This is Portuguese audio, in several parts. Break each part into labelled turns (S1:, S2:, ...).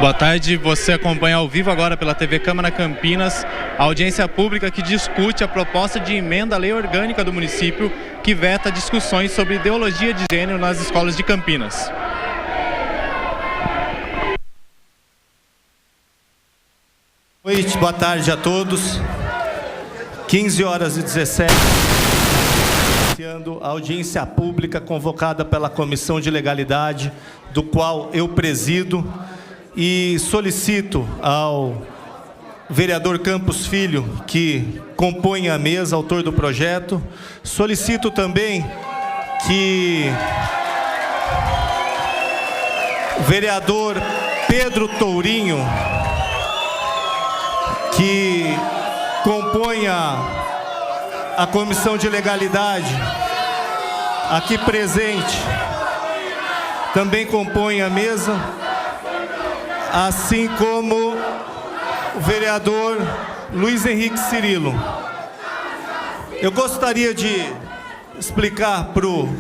S1: Boa tarde, você acompanha ao vivo agora pela TV Câmara Campinas a audiência pública que discute a proposta de emenda à lei orgânica do município que veta discussões sobre ideologia de gênero nas escolas de Campinas.
S2: Boa noite, boa tarde a todos. 15h17, iniciando a audiência pública convocada pela Comissão de Legalidade, do qual eu presido, e solicito ao vereador Campos Filho, que compõe a mesa, autor do projeto, solicito também que o vereador Pedro Tourinho, que compõe a Comissão de Legalidade, aqui presente, também compõe a mesa, assim como o vereador Luiz Henrique Cirilo. Eu gostaria de explicar para o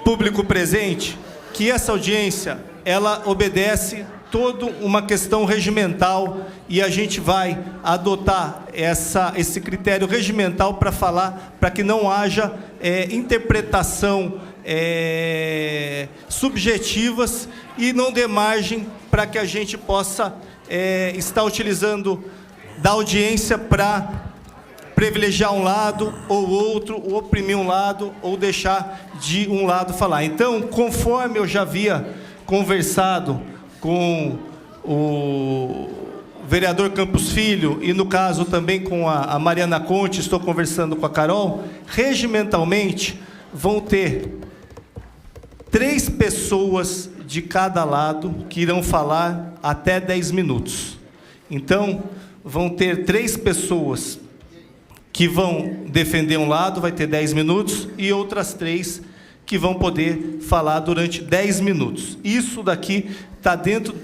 S2: público presente que essa audiência, ela obedece toda uma questão regimental e a gente vai adotar esse critério regimental para falar, para que não haja interpretação subjetivas e não dê margem para que a gente possa estar utilizando da audiência para privilegiar um lado ou outro, ou oprimir um lado ou deixar de um lado falar. Então, conforme eu já havia conversado com o vereador Campos Filho e, no caso, também com a Mariana Conte, estou conversando com a Carol, regimentalmente vão ter 3 pessoas de cada lado que irão falar até 10 minutos. Então, vão ter 3 pessoas que vão defender um lado, vai ter 10 minutos, e outras 3 que vão poder falar durante 10 minutos. Isso daqui está dentro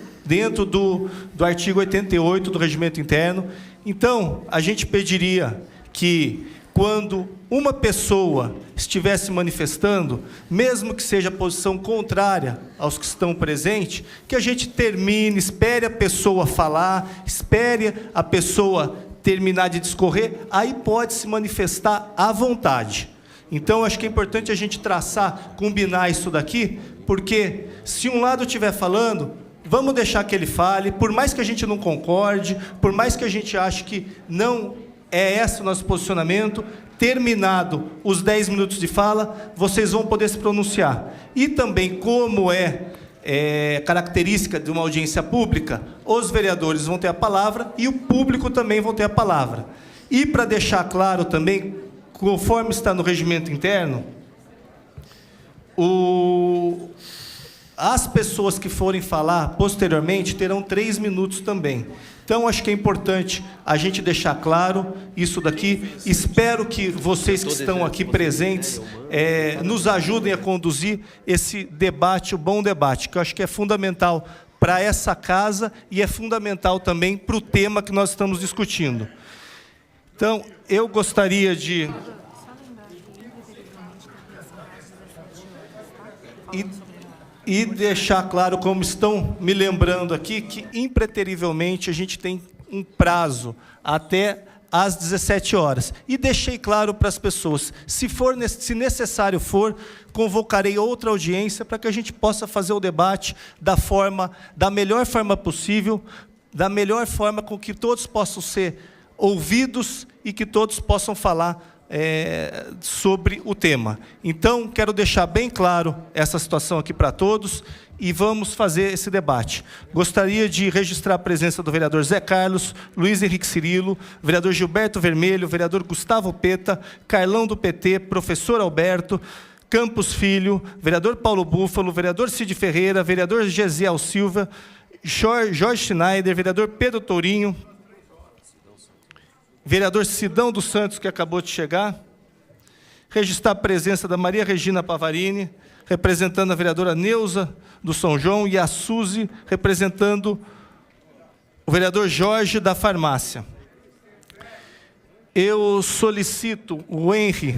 S2: do artigo 88 do Regimento Interno. Então, a gente pediria que, quando uma pessoa estivesse manifestando, mesmo que seja posição contrária aos que estão presentes, que a gente termine, espere a pessoa falar, espere a pessoa terminar de discorrer, aí pode se manifestar à vontade. Então, acho que é importante a gente traçar, combinar isso daqui, porque se um lado estiver falando, vamos deixar que ele fale, por mais que a gente não concorde, por mais que a gente ache que não é esse o nosso posicionamento, terminado os 10 minutos de fala, vocês vão poder se pronunciar. E também, como característica de uma audiência pública, os vereadores vão ter a palavra e o público também vão ter a palavra. E, para deixar claro também, conforme está no regimento interno, as pessoas que forem falar posteriormente terão 3 minutos também. Então, acho que é importante a gente deixar claro isso daqui. Espero que vocês que estão aqui presentes nos ajudem a conduzir esse debate, o bom debate, que eu acho que é fundamental para essa casa e é fundamental também para o tema que nós estamos discutindo. Então, eu gostaria de... E deixar claro, como estão me lembrando aqui, que impreterivelmente a gente tem um prazo até às 17 horas. E deixei claro para as pessoas, se necessário for, convocarei outra audiência para que a gente possa fazer o debate da melhor forma possível, da melhor forma com que todos possam ser ouvidos e que todos possam falar sobre o tema. Então, quero deixar bem claro essa situação aqui para todos e vamos fazer esse debate. Gostaria de registrar a presença do vereador Zé Carlos, Luiz Henrique Cirilo, vereador Gilberto Vermelho, vereador Gustavo Peta, Carlão do PT, professor Alberto, Campos Filho, vereador Paulo Búfalo, vereador Cid Ferreira, vereador Gesiel Silva, Jorge Schneider, vereador Pedro Tourinho, vereador Sidão dos Santos, que acabou de chegar. Registrar a presença da Maria Regina Pavarini, representando a vereadora Neuza do São João, e a Suzy, representando o vereador Jorge da Farmácia. Eu solicito o Henry.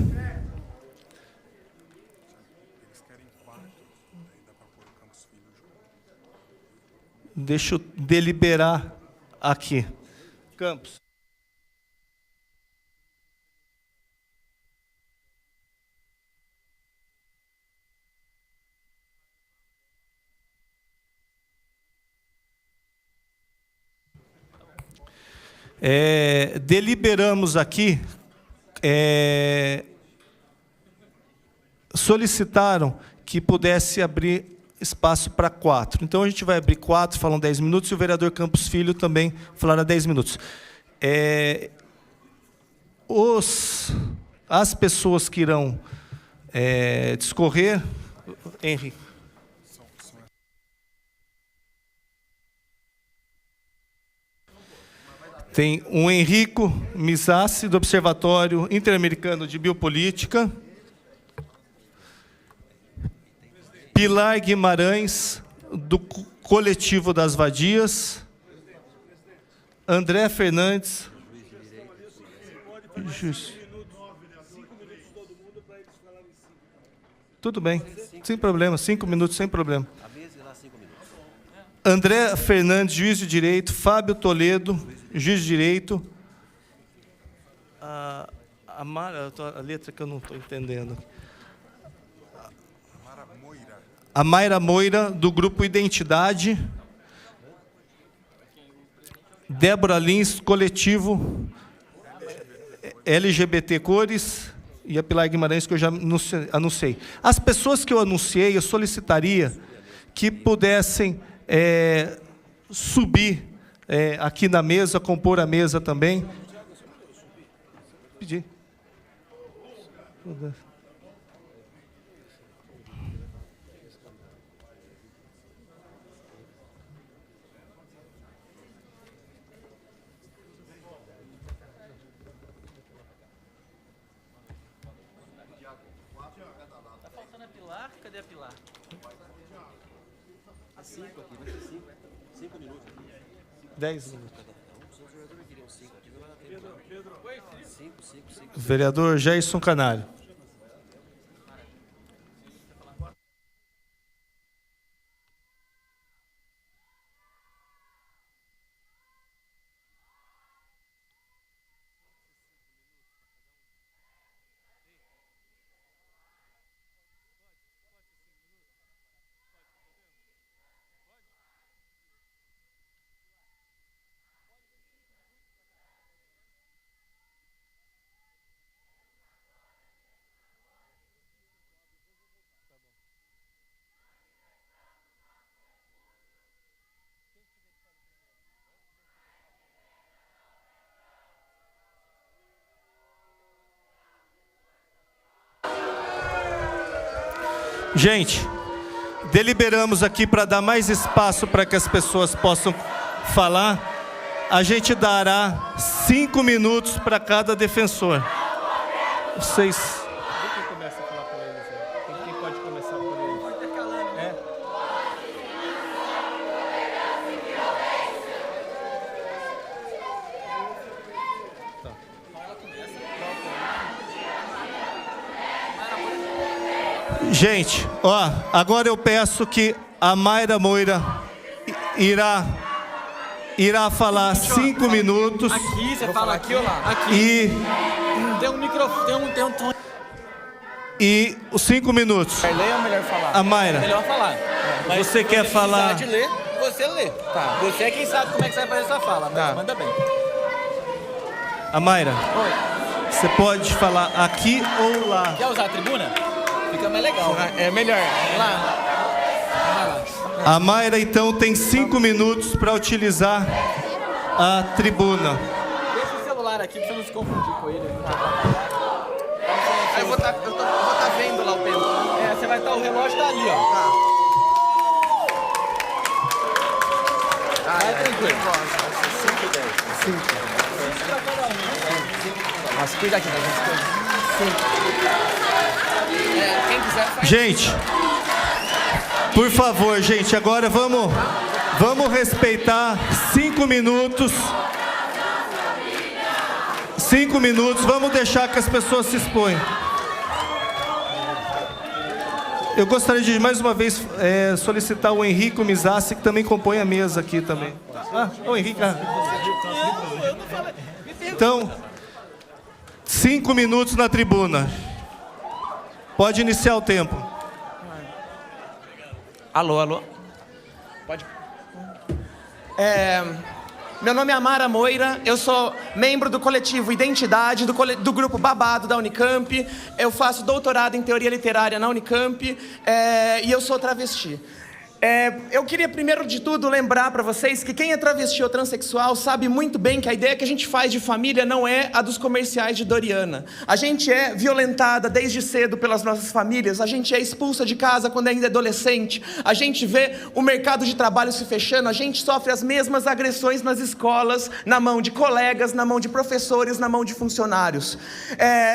S2: Deixa eu deliberar aqui. Campos. Deliberamos aqui, solicitaram que pudesse abrir espaço para 4. Então, a gente vai abrir 4, falam 10 minutos, e o vereador Campos Filho também falará 10 minutos. As pessoas que irão discorrer... Henrique. Tem o Henrico Misassi, do Observatório Interamericano de Biopolítica. Pilar Guimarães, do Coletivo das Vadias. André Fernandes. Tudo bem, sem problema, 5 minutos, sem problema. André Fernandes, juiz de direito. Fábio Toledo, juiz de direito. A letra que eu não estou entendendo. A Mayra Moira, do Grupo Identidade. Débora Lins, Coletivo LGBT Cores. E a Pilar Guimarães, que eu já anunciei. As pessoas que eu anunciei, eu solicitaria que pudessem subir aqui na mesa, compor a mesa também. Pedir.
S3: Tá faltando a Pilar? Cadê a Pilar? 5 aqui, vai ter 5. 5 minutos aqui.
S2: 10 minutos.
S3: Pedro.
S2: Vereador Jason Canário. Gente, deliberamos aqui para dar mais espaço para que as pessoas possam falar. A gente dará 5 minutos para cada defensor. Vocês... Quem começa a falar por eles? Quem pode começar por eles? Pode intercalando, né? Gente, ó, agora eu peço que a Mayra Moira irá falar 5 minutos.
S3: Aqui, você fala aqui ou lá? Aqui.
S2: E
S3: tem um microfone, tem um tom.
S2: E os 5 minutos.
S3: Ler é melhor falar.
S2: A Mayra.
S3: É melhor falar. Mas
S2: você quer falar?
S3: Se ler, você lê. Tá. Você é quem sabe como é que você vai fazer essa fala, mas
S2: tá.
S3: Manda bem.
S2: A Mayra.
S3: Oi.
S2: Você pode falar aqui ou lá?
S3: Quer usar a tribuna? Fica mais legal. É melhor. Lá.
S2: A Mayra, então, tem 5 minutos para utilizar a tribuna.
S3: Deixa o celular aqui para você não se confundir com ele. Aí eu vou estar vendo lá o tempo. Você vai estar, o relógio tá ali, ó. Tá. Vai tranquilo. 5 e 10. 5 para cada um. Mas cuida aqui, né? 5. Quem quiser faz.
S2: Gente, por favor, gente, agora vamos respeitar 5 minutos. 5 minutos, vamos deixar que as pessoas se exponham. Eu gostaria de, mais uma vez, solicitar o Henrique Mizassi, que também compõe a mesa aqui também. O Henrique... Então, 5 minutos na tribuna. Pode iniciar o tempo.
S3: Alô, alô. Pode. Meu nome é Amara Moira, eu sou membro do coletivo Identidade, do grupo Babado da Unicamp. Eu faço doutorado em teoria literária na Unicamp e eu sou travesti. Eu queria, primeiro de tudo, lembrar para vocês que quem é travesti ou transexual sabe muito bem que a ideia que a gente faz de família não é a dos comerciais de Doriana. A gente é violentada desde cedo pelas nossas famílias, a gente é expulsa de casa quando ainda é adolescente, a gente vê o mercado de trabalho se fechando, a gente sofre as mesmas agressões nas escolas, na mão de colegas, na mão de professores, na mão de funcionários.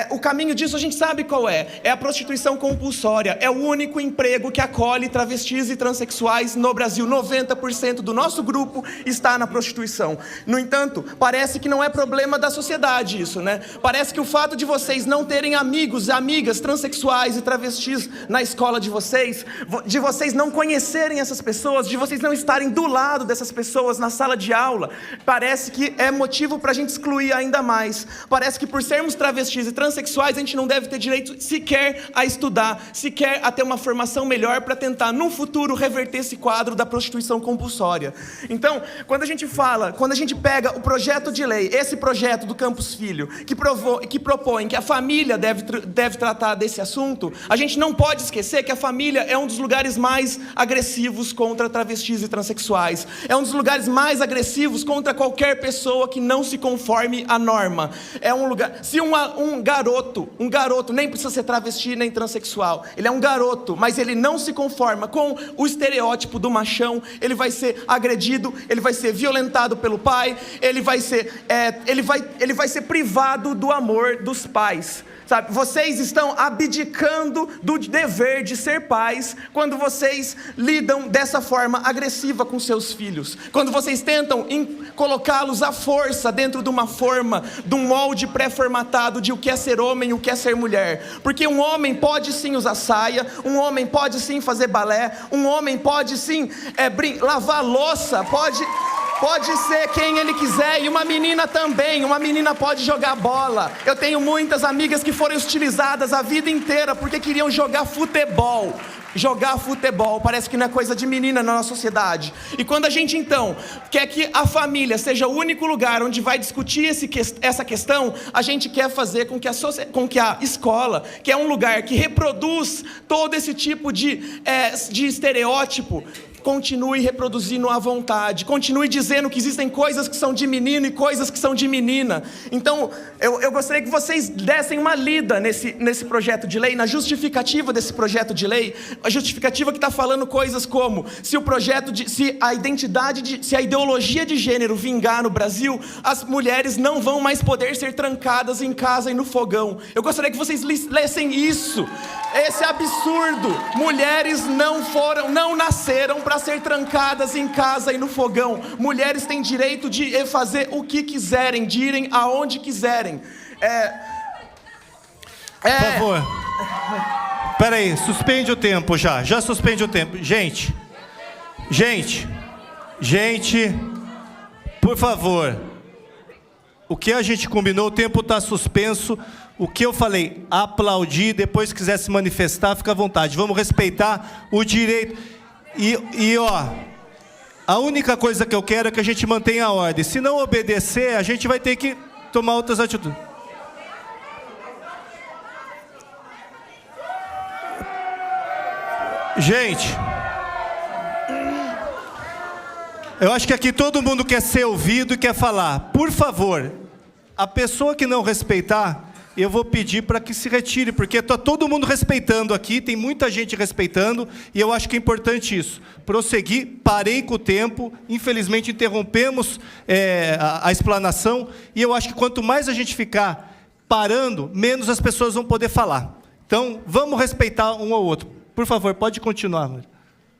S3: O caminho disso a gente sabe qual é a prostituição compulsória, é o único emprego que acolhe travestis e transexuais no Brasil. 90% do nosso grupo está na prostituição. No entanto, parece que não é problema da sociedade isso, né? Parece que o fato de vocês não terem amigos e amigas transexuais e travestis na escola de vocês não conhecerem essas pessoas, de vocês não estarem do lado dessas pessoas na sala de aula, parece que é motivo para a gente excluir ainda mais. Parece que por sermos travestis e transexuais, a gente não deve ter direito sequer a estudar, sequer a ter uma formação melhor para tentar, num futuro, reverter esse quadro da prostituição compulsória. Então, quando a gente pega o projeto de lei, esse projeto do Campos Filho, que propõe que a família deve tratar desse assunto, a gente não pode esquecer que a família é um dos lugares mais agressivos contra travestis e transexuais. É um dos lugares mais agressivos contra qualquer pessoa que não se conforme à norma. É um lugar... Se um garoto nem precisa ser travesti nem transexual, ele é um garoto, mas ele não se conforma com o estereótipo do machão, ele vai ser agredido, ele vai ser violentado pelo pai, ele vai ser privado do amor dos pais. Sabe, vocês estão abdicando do dever de ser pais quando vocês lidam dessa forma agressiva com seus filhos. Quando vocês tentam colocá-los à força dentro de uma forma, de um molde pré-formatado de o que é ser homem e o que é ser mulher. Porque um homem pode sim usar saia, um homem pode sim fazer balé, um homem pode sim lavar louça, pode ser quem ele quiser, e uma menina também. Uma menina pode jogar bola. Eu tenho muitas amigas que foram utilizadas a vida inteira porque queriam jogar futebol. Jogar futebol parece que não é coisa de menina na nossa sociedade. E quando a gente então quer que a família seja o único lugar onde vai discutir essa questão, a gente quer fazer com que a escola, que é um lugar que reproduz todo esse tipo de estereótipo, continue reproduzindo à vontade, continue dizendo que existem coisas que são de menino e coisas que são de menina. Então, eu gostaria que vocês dessem uma lida nesse projeto de lei, na justificativa desse projeto de lei, a justificativa que está falando coisas como, se a ideologia de gênero vingar no Brasil, as mulheres não vão mais poder ser trancadas em casa e no fogão. Eu gostaria que vocês lessem isso. Esse absurdo. Mulheres não nasceram para ser trancadas em casa e no fogão. Mulheres têm direito de fazer o que quiserem, de irem aonde quiserem.
S2: Por favor. Peraí, suspende o tempo já suspende o tempo. Gente, por favor. O que a gente combinou, o tempo está suspenso. O que eu falei, aplaudir, depois se quiser se manifestar, fica à vontade. Vamos respeitar o direito. E a única coisa que eu quero é que a gente mantenha a ordem. Se não obedecer, a gente vai ter que tomar outras atitudes. Gente, eu acho que aqui todo mundo quer ser ouvido e quer falar. Por favor, a pessoa que não respeitar, eu vou pedir para que se retire, porque está todo mundo respeitando aqui, tem muita gente respeitando, e eu acho que é importante isso. Prosseguir, parei com o tempo, infelizmente interrompemos a explanação, e eu acho que quanto mais a gente ficar parando, menos as pessoas vão poder falar. Então, vamos respeitar um ao outro. Por favor, pode continuar, Maria.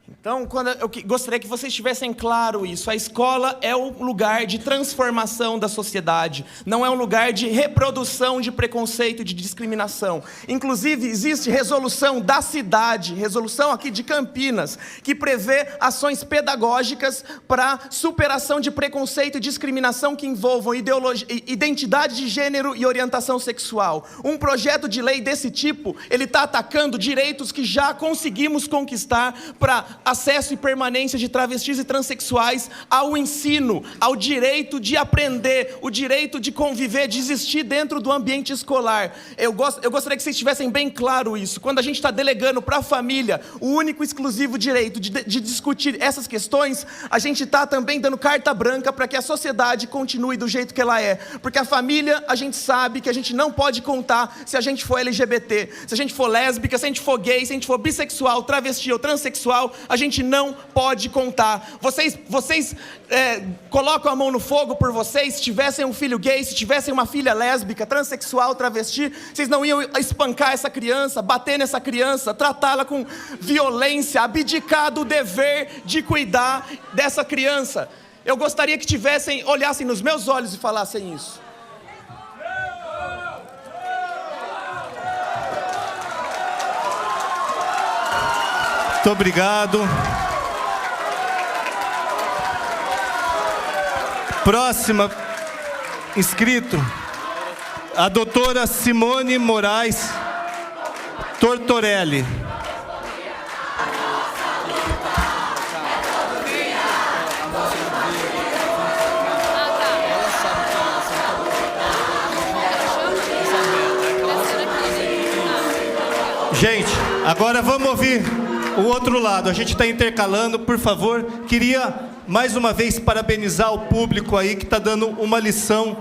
S4: Então, eu gostaria que vocês tivessem claro isso. A escola é o lugar de transformação da sociedade. Não é um lugar de reprodução de preconceito e de discriminação. Inclusive, existe resolução da cidade, resolução aqui de Campinas, que prevê ações pedagógicas para superação de preconceito e discriminação que envolvam identidade de gênero e orientação sexual. Um projeto de lei desse tipo, ele está atacando direitos que já conseguimos conquistar para acesso e permanência de travestis e transexuais ao ensino, ao direito de aprender, o direito de conviver, de existir dentro do ambiente escolar. Eu gostaria que vocês tivessem bem claro isso. Quando a gente está delegando para a família o único e exclusivo direito de discutir essas questões, a gente está também dando carta branca para que a sociedade continue do jeito que ela é. Porque a família, a gente sabe que a gente não pode contar se a gente for LGBT, se a gente for lésbica, se a gente for gay, se a gente for bissexual, travesti ou transexual, a gente não pode contar. Vocês colocam a mão no fogo por vocês. Se tivessem um filho gay, se tivessem uma filha lésbica, transexual, travesti, vocês não iam espancar essa criança, bater nessa criança, tratá-la com violência, abdicar do dever de cuidar dessa criança. Eu gostaria que olhassem nos meus olhos e falassem isso.
S2: Muito obrigado. Próxima inscrito, a doutora Simone Moraes Tortorelli. Gente, agora vamos ouvir o outro lado. A gente está intercalando, por favor. Queria mais uma vez parabenizar o público aí que está dando uma lição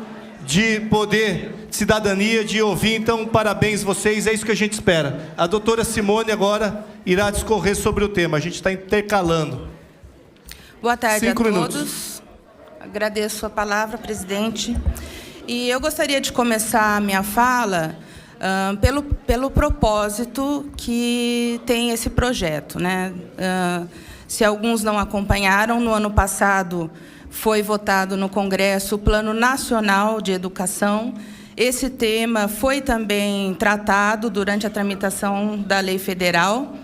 S2: de poder, de cidadania, de ouvir. Então, parabéns vocês, é isso que a gente espera. A doutora Simone agora irá discorrer sobre o tema. A gente está intercalando.
S5: Boa tarde
S2: 5
S5: a todos.
S2: minutos.
S5: Agradeço a palavra, presidente. E eu gostaria de começar a minha fala pelo propósito que tem esse projeto, né? Se alguns não acompanharam, no ano passado foi votado no Congresso o Plano Nacional de Educação. Esse tema foi também tratado durante a tramitação da lei federal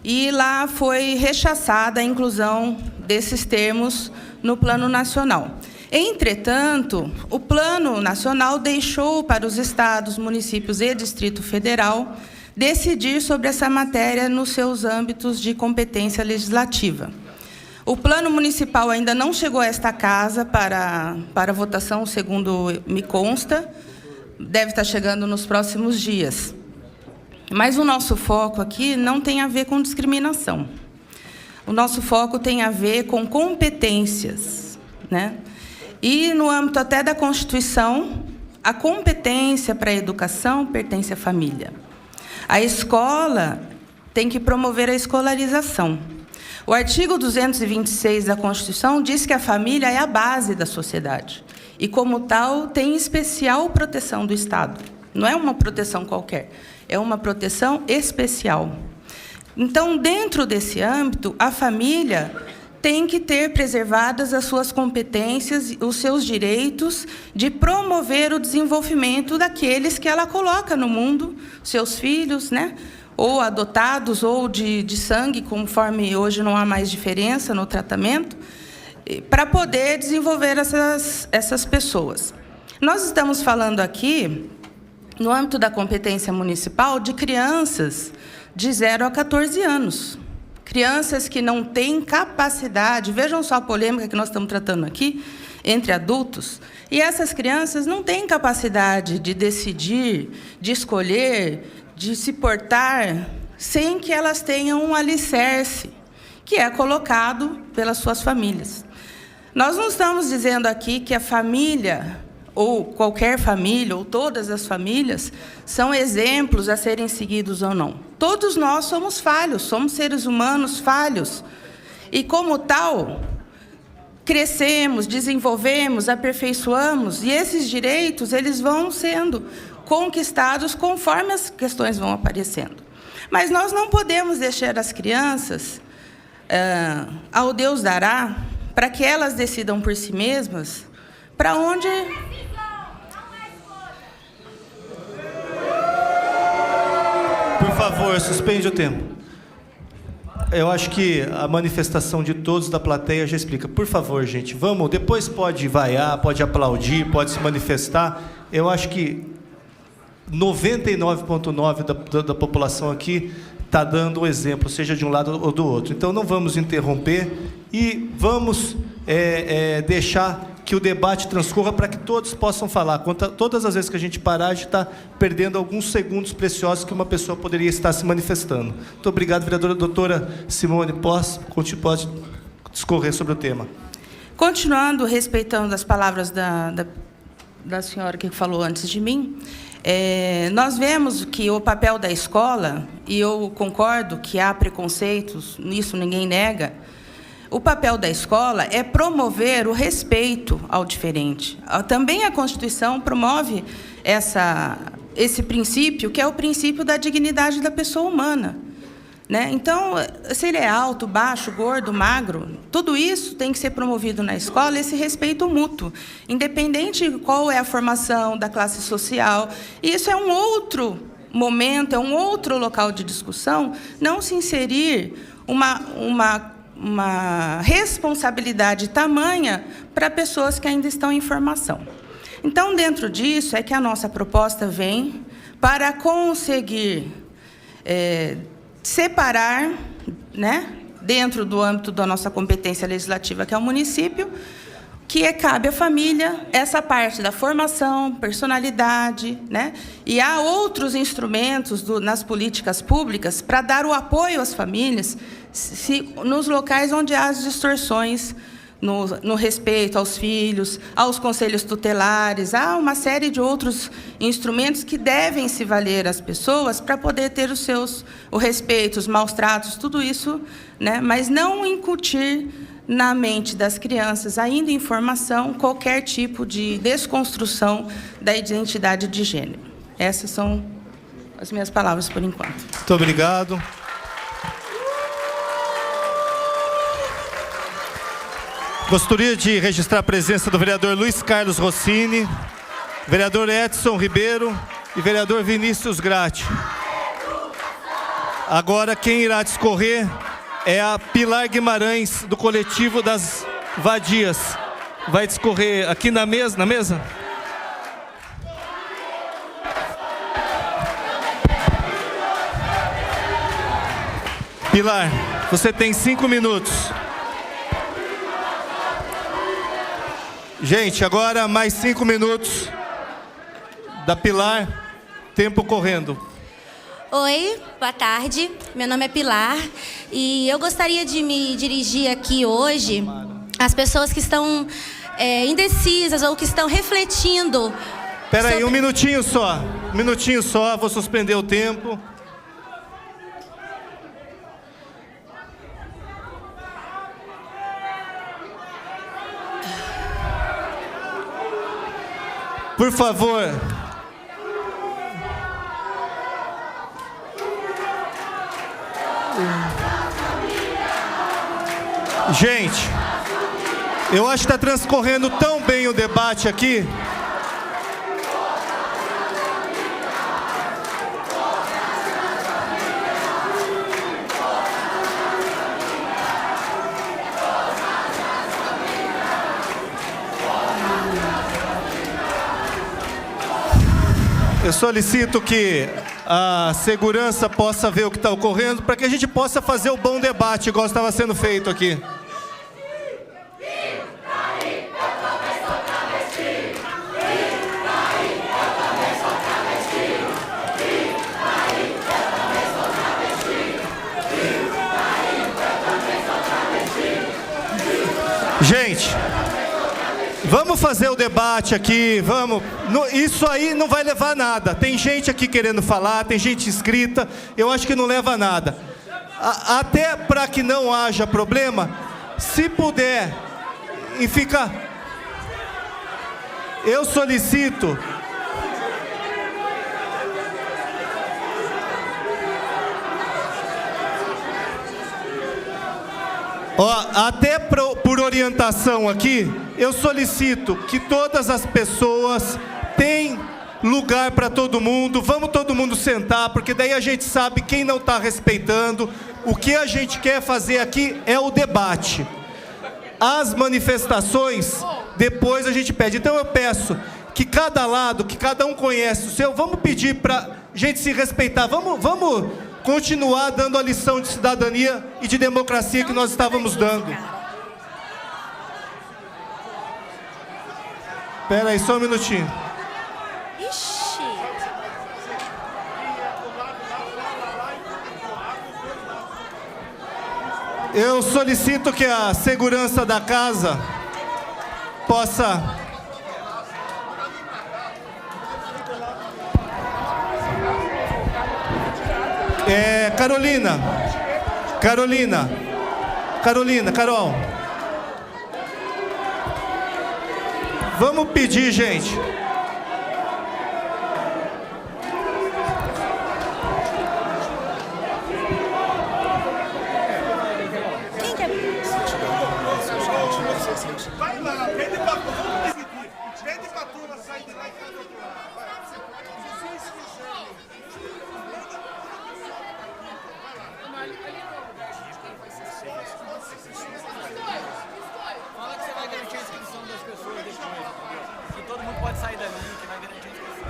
S5: e lá foi rechaçada a inclusão desses termos no Plano Nacional. Entretanto, o Plano Nacional deixou para os estados, municípios e Distrito Federal decidir sobre essa matéria nos seus âmbitos de competência legislativa. O Plano Municipal ainda não chegou a esta casa para votação, segundo me consta, deve estar chegando nos próximos dias. Mas o nosso foco aqui não tem a ver com discriminação. O nosso foco tem a ver com competências, né? E, no âmbito até da Constituição, a competência para a educação pertence à família. A escola tem que promover a escolarização. O artigo 226 da Constituição diz que a família é a base da sociedade. E, como tal, tem especial proteção do Estado. Não é uma proteção qualquer, é uma proteção especial. Então, dentro desse âmbito, a família tem que ter preservadas as suas competências, os seus direitos de promover o desenvolvimento daqueles que ela coloca no mundo, seus filhos, né? Ou adotados, ou de sangue, conforme hoje não há mais diferença no tratamento, para poder desenvolver essas pessoas. Nós estamos falando aqui, no âmbito da competência municipal, de crianças de 0 a 14 anos. Crianças que não têm capacidade, vejam só a polêmica que nós estamos tratando aqui, entre adultos, e essas crianças não têm capacidade de decidir, de escolher, de se portar, sem que elas tenham um alicerce, que é colocado pelas suas famílias. Nós não estamos dizendo aqui que a família, ou qualquer família, ou todas as famílias, são exemplos a serem seguidos ou não. Todos nós somos falhos, somos seres humanos falhos. E, como tal, crescemos, desenvolvemos, aperfeiçoamos, e esses direitos eles vão sendo conquistados conforme as questões vão aparecendo. Mas nós não podemos deixar as crianças ao Deus dará, para que elas decidam por si mesmas para onde...
S2: Por favor, suspende o tempo. Eu acho que a manifestação de todos da plateia já explica. Por favor, gente, vamos, depois pode vaiar, pode aplaudir, pode se manifestar. Eu acho que 99,9% da população aqui está dando o exemplo, seja de um lado ou do outro. Então, não vamos interromper e vamos deixar que o debate transcorra para que todos possam falar. Todas as vezes que a gente parar, a gente está perdendo alguns segundos preciosos que uma pessoa poderia estar se manifestando. Muito obrigado, vereadora doutora Simone. Pode discorrer sobre o tema.
S5: Continuando, respeitando as palavras da senhora que falou antes de mim, nós vemos que o papel da escola, e eu concordo que há preconceitos, nisso ninguém nega, o papel da escola é promover o respeito ao diferente. Também a Constituição promove esse princípio, que é o princípio da dignidade da pessoa humana, né? Então, se ele é alto, baixo, gordo, magro, tudo isso tem que ser promovido na escola, esse respeito mútuo, independente de qual é a formação da classe social. E isso é um outro momento, é um outro local de discussão, não se inserir uma responsabilidade tamanha para pessoas que ainda estão em formação. Então, dentro disso, é que a nossa proposta vem para conseguir separar, né, dentro do âmbito da nossa competência legislativa, que é o município, que cabe à família essa parte da formação, personalidade, né? E há outros instrumentos nas políticas públicas para dar o apoio às famílias nos locais onde há as distorções no respeito aos filhos, aos conselhos tutelares. Há uma série de outros instrumentos que devem se valer às pessoas para poder ter o respeito, os maus tratos, tudo isso, né? Mas não incutir na mente das crianças, ainda em formação, qualquer tipo de desconstrução da identidade de gênero. Essas são as minhas palavras por enquanto.
S2: Muito obrigado. Gostaria de registrar a presença do vereador Luiz Carlos Rossini, vereador Edson Ribeiro e vereador Vinícius Gratti. Agora, quem irá discorrer é a Pilar Guimarães, do coletivo das Vadias. Vai discorrer aqui na mesa? Pilar, você tem 5 minutos. Gente, agora mais 5 minutos da Pilar, tempo correndo.
S6: Oi, boa tarde. Meu nome é Pilar e eu gostaria de me dirigir aqui hoje às pessoas que estão indecisas ou que estão refletindo.
S2: Espera aí, um minutinho só, vou suspender o tempo. Por favor. Gente, eu acho que está transcorrendo tão bem o debate aqui. Eu solicito que a segurança possa ver o que está ocorrendo, para que a gente possa fazer o bom debate, igual estava sendo feito aqui. Gente, vamos fazer o debate aqui, vamos. Isso aí não vai levar a nada. Tem gente aqui querendo falar, tem gente inscrita. Eu acho que não leva a nada. Até para que não haja problema, se puder e fica. Eu solicito. Ó, até por orientação aqui, eu solicito que todas as pessoas tenham lugar para todo mundo. Vamos todo mundo sentar, porque daí a gente sabe quem não está respeitando. O que a gente quer fazer aqui é o debate. As manifestações, depois a gente pede. Então eu peço que cada lado, que cada um conhece o seu, vamos pedir para gente se respeitar. Vamos continuar dando a lição de cidadania e de democracia que nós estávamos dando. Espera aí, só um minutinho.
S6: Ixi.
S2: Eu solicito que a segurança da casa possa... Carol. Vamos pedir, gente.
S6: Quem quer?
S7: Vai lá, pede pra turma, pede pra turma sair de lá e fazer o que lá.
S3: Fala que você vai garantir a inscrição das pessoas depois, que todo mundo pode sair dali, que vai garantir a inscrição.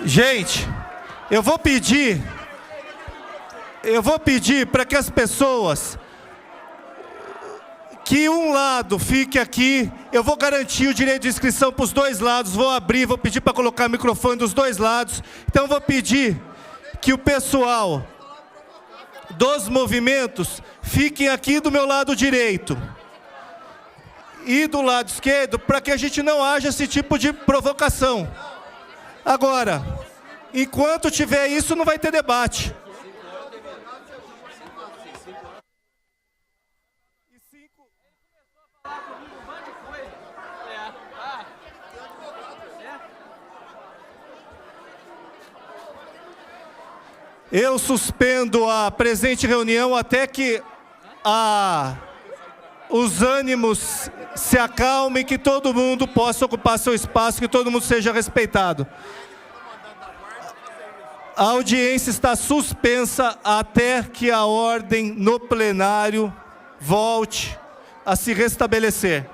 S2: Gente, eu vou pedir para que as pessoas, que um lado fique aqui, eu vou garantir o direito de inscrição para os dois lados, vou abrir, vou pedir para colocar microfone dos dois lados. Então eu vou pedir que o pessoal dos movimentos fiquem aqui do meu lado direito e do lado esquerdo, para que a gente não haja esse tipo de provocação. Agora, enquanto tiver isso, não vai ter debate. Eu suspendo a presente reunião até que os ânimos se acalmem, que todo mundo possa ocupar seu espaço, que todo mundo seja respeitado. A audiência está suspensa até que a ordem no plenário volte a se restabelecer.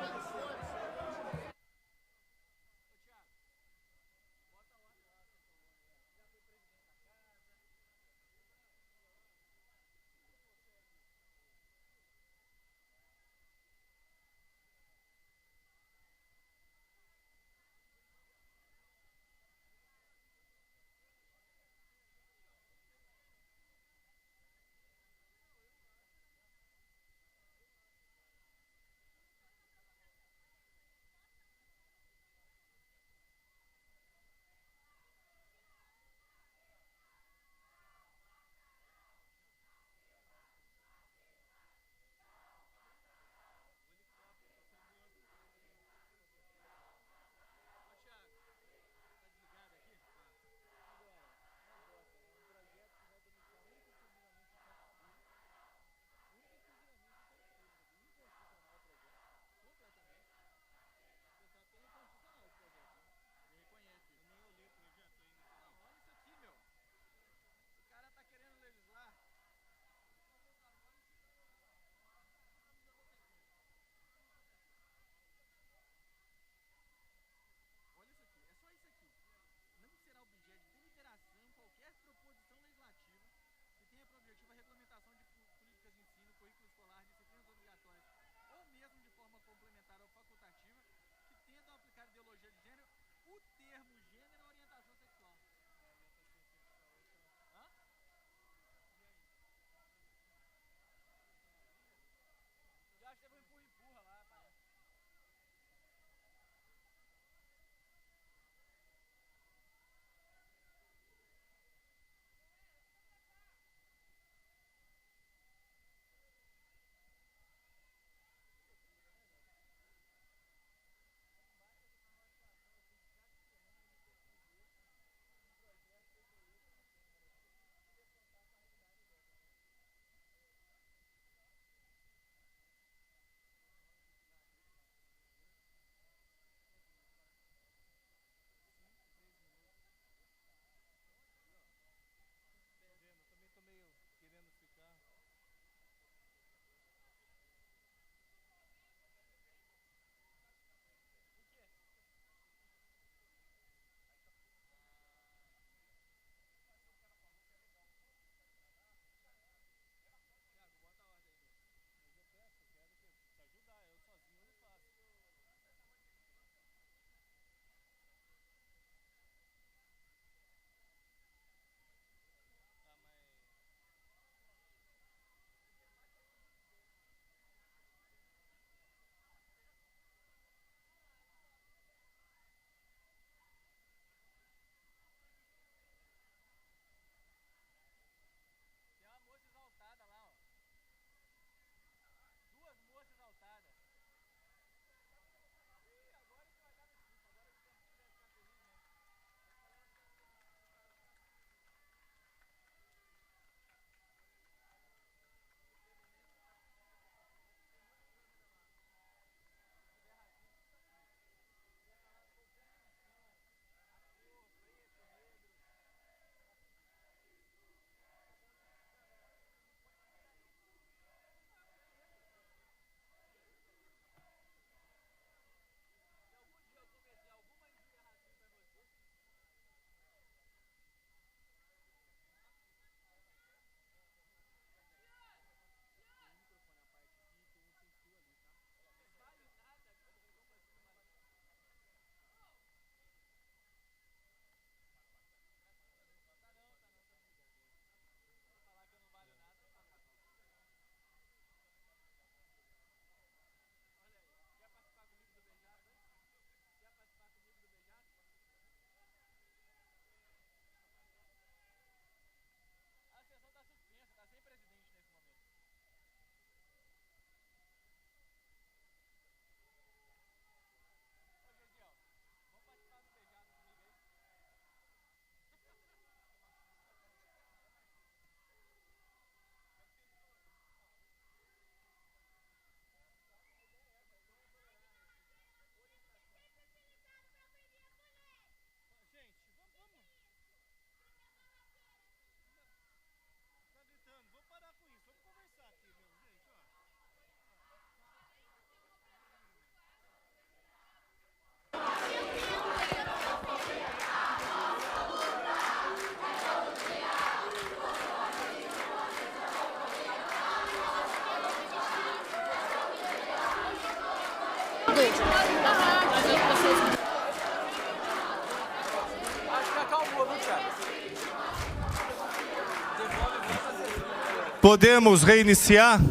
S2: Podemos reiniciar?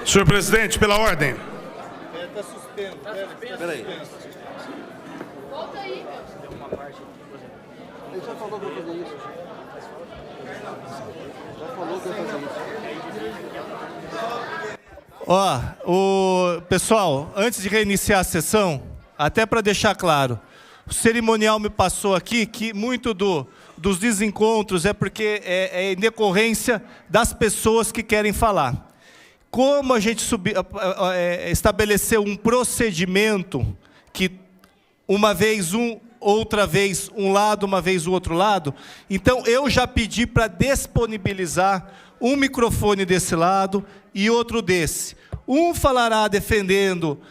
S7: Senhor presidente, pela ordem.
S2: Está suspenso. Peraí.
S8: Volta aí,
S3: Ele já falou que vai fazer isso. Já falou que vai fazer isso.
S2: Pessoal, antes de reiniciar a sessão, até para deixar claro, o cerimonial me passou aqui que muito dos desencontros é porque é em decorrência das pessoas que querem falar. Como a gente estabeleceu um procedimento que uma vez outra vez um lado, uma vez o outro lado, então eu já pedi para disponibilizar um microfone desse lado e outro desse. Um falará defendendo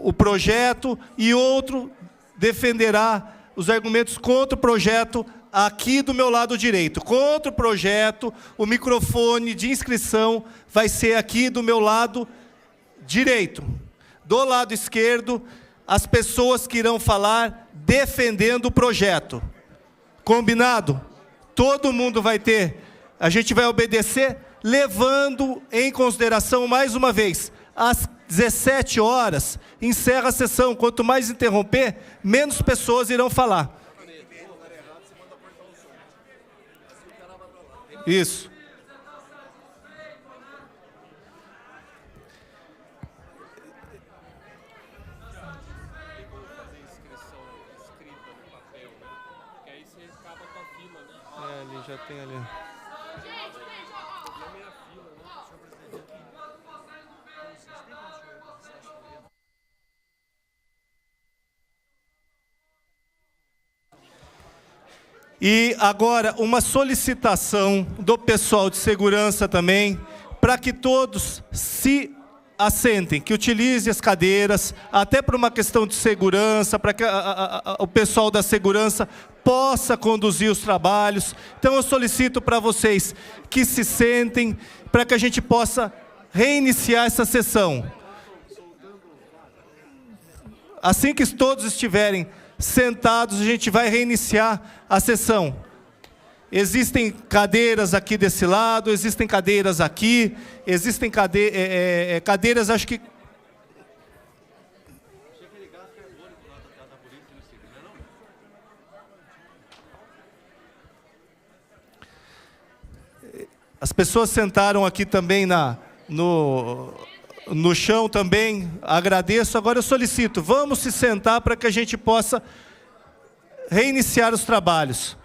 S2: o projeto e outro defenderá os argumentos contra o projeto aqui do meu lado direito. Contra o projeto, o microfone de inscrição vai ser aqui do meu lado direito. Do lado esquerdo, as pessoas que irão falar defendendo o projeto. Combinado? Todo mundo vai ter, a gente vai obedecer, levando em consideração, mais uma vez, às 17 horas, encerra a sessão. Quanto mais interromper, menos pessoas irão falar. Isso. Ali já tem ali. E agora uma solicitação do pessoal de segurança também, para que todos se assentem, que utilize as cadeiras, até por uma questão de segurança, para que o pessoal da segurança possa conduzir os trabalhos. Então eu solicito para vocês que se sentem, para que a gente possa reiniciar essa sessão. Assim que todos estiverem sentados, a gente vai reiniciar a sessão. Existem cadeiras aqui desse lado, existem cadeiras aqui, existem cadeiras, acho que... As pessoas sentaram aqui também no chão também, agradeço. Agora eu solicito, vamos se sentar para que a gente possa reiniciar os trabalhos.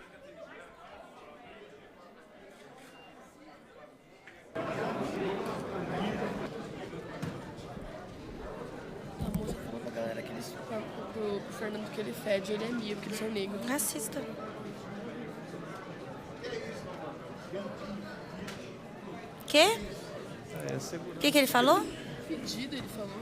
S8: pro Fernando que ele fede, ele é meu, porque eles são negros.
S6: Racista. Quê? O que ele falou?
S8: Fedido, ele falou.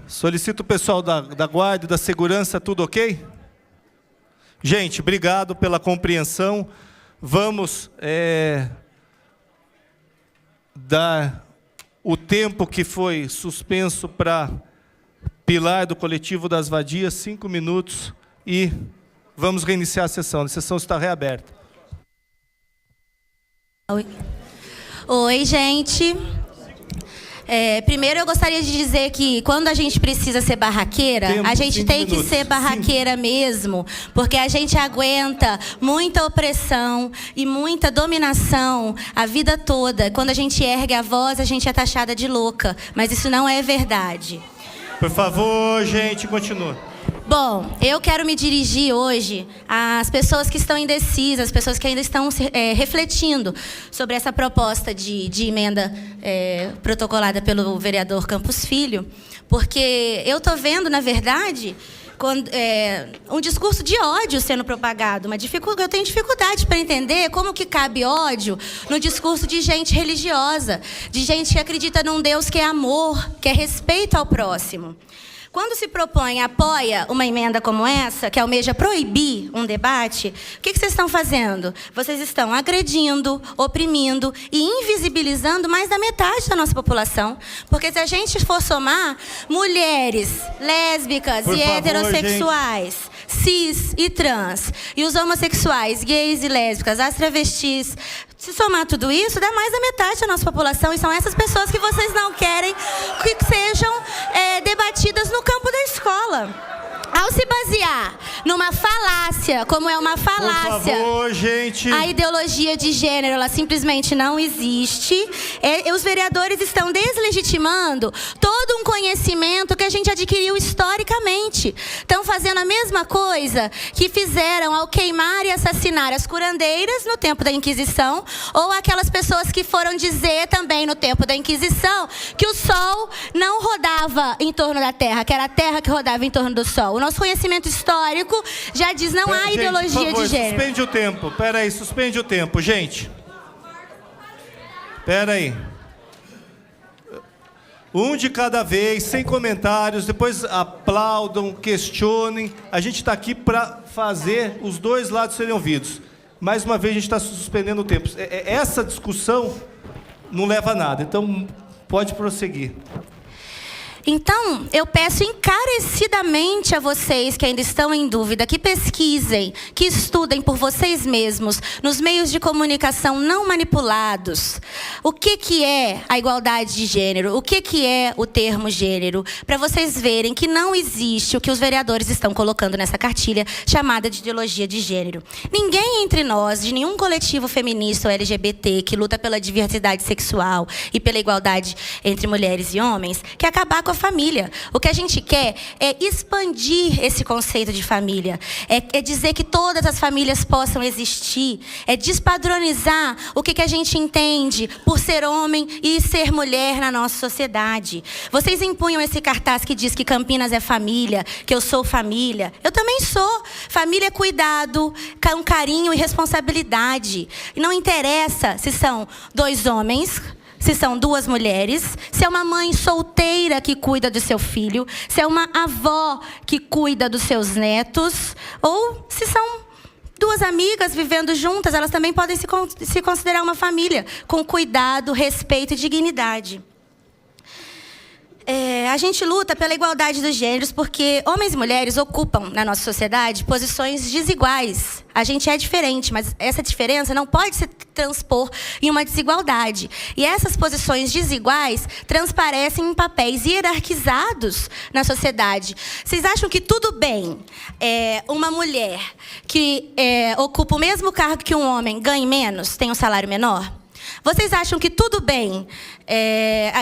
S2: Solicito o pessoal da guarda, da segurança, tudo ok? Gente, obrigado pela compreensão. Vamos dar o tempo que foi suspenso para Pilar, do Coletivo das Vadias, 5 minutos, e vamos reiniciar a sessão. A sessão está reaberta.
S6: Oi, gente. Primeiro eu gostaria de dizer que quando a gente precisa ser barraqueira, a gente tem que ser barraqueira mesmo, porque a gente aguenta muita opressão e muita dominação a vida toda. Quando a gente ergue a voz, a gente é taxada de louca, mas isso não é verdade.
S2: Por favor, gente, continua.
S6: Bom, eu quero me dirigir hoje às pessoas que estão indecisas, às pessoas que ainda estão refletindo sobre essa proposta de emenda protocolada pelo vereador Campos Filho, porque eu estou vendo, na verdade, um discurso de ódio sendo propagado. Eu tenho dificuldade para entender como que cabe ódio no discurso de gente religiosa, de gente que acredita num Deus que é amor, que é respeito ao próximo. quando se propõe, apoia uma emenda como essa, que almeja proibir um debate, o que vocês estão fazendo? Vocês estão agredindo, oprimindo e invisibilizando mais da metade da nossa população. Porque se a gente for somar mulheres lésbicas e heterossexuais, cis e trans, e os homossexuais, gays e lésbicas, as travestis, se somar tudo isso, dá mais da metade da nossa população. E são essas pessoas que vocês não querem que sejam debatidas no campo da escola. Ao se basear numa falácia, como é uma falácia,
S2: por favor, gente,
S6: a ideologia de gênero, ela simplesmente não existe. Os vereadores estão deslegitimando todo um conhecimento que a gente adquiriu historicamente. Estão fazendo a mesma coisa que fizeram ao queimar e assassinar as curandeiras no tempo da Inquisição, ou aquelas pessoas que foram dizer também no tempo da Inquisição que o Sol não rodava em torno da Terra, que era a Terra que rodava em torno do Sol. O nosso conhecimento histórico já diz não há ideologia
S2: por favor,
S6: de gênero.
S2: Suspende o tempo. Pera aí, suspende o tempo, gente. Pera aí. Um de cada vez, sem comentários. Depois aplaudam, questionem. A gente está aqui para fazer os dois lados serem ouvidos. Mais uma vez, a gente está suspendendo o tempo. Essa discussão não leva a nada. Então, pode prosseguir.
S6: Então, eu peço encarecidamente a vocês que ainda estão em dúvida, que pesquisem, que estudem por vocês mesmos, nos meios de comunicação não manipulados, o que é a igualdade de gênero, o que é o termo gênero, para vocês verem que não existe o que os vereadores estão colocando nessa cartilha chamada de ideologia de gênero. Ninguém entre nós, de nenhum coletivo feminista ou LGBT, que luta pela diversidade sexual e pela igualdade entre mulheres e homens, quer acabar com a família. O que a gente quer é expandir esse conceito de família. É dizer que todas as famílias possam existir. É despadronizar o que a gente entende por ser homem e ser mulher na nossa sociedade. Vocês impunham esse cartaz que diz que Campinas é família, que eu sou família. Eu também sou. Família é cuidado, com carinho e responsabilidade. E não interessa se são 2 homens, se são 2 mulheres, se é uma mãe solteira que cuida do seu filho, se é uma avó que cuida dos seus netos, ou se são 2 amigas vivendo juntas, elas também podem se considerar uma família, com cuidado, respeito e dignidade. A gente luta pela igualdade dos gêneros porque homens e mulheres ocupam na nossa sociedade posições desiguais. A gente é diferente, mas essa diferença não pode se transpor em uma desigualdade. E essas posições desiguais transparecem em papéis hierarquizados na sociedade. Vocês acham que tudo bem uma mulher que ocupa o mesmo cargo que um homem ganhe menos, tem um salário menor? Vocês acham que tudo bem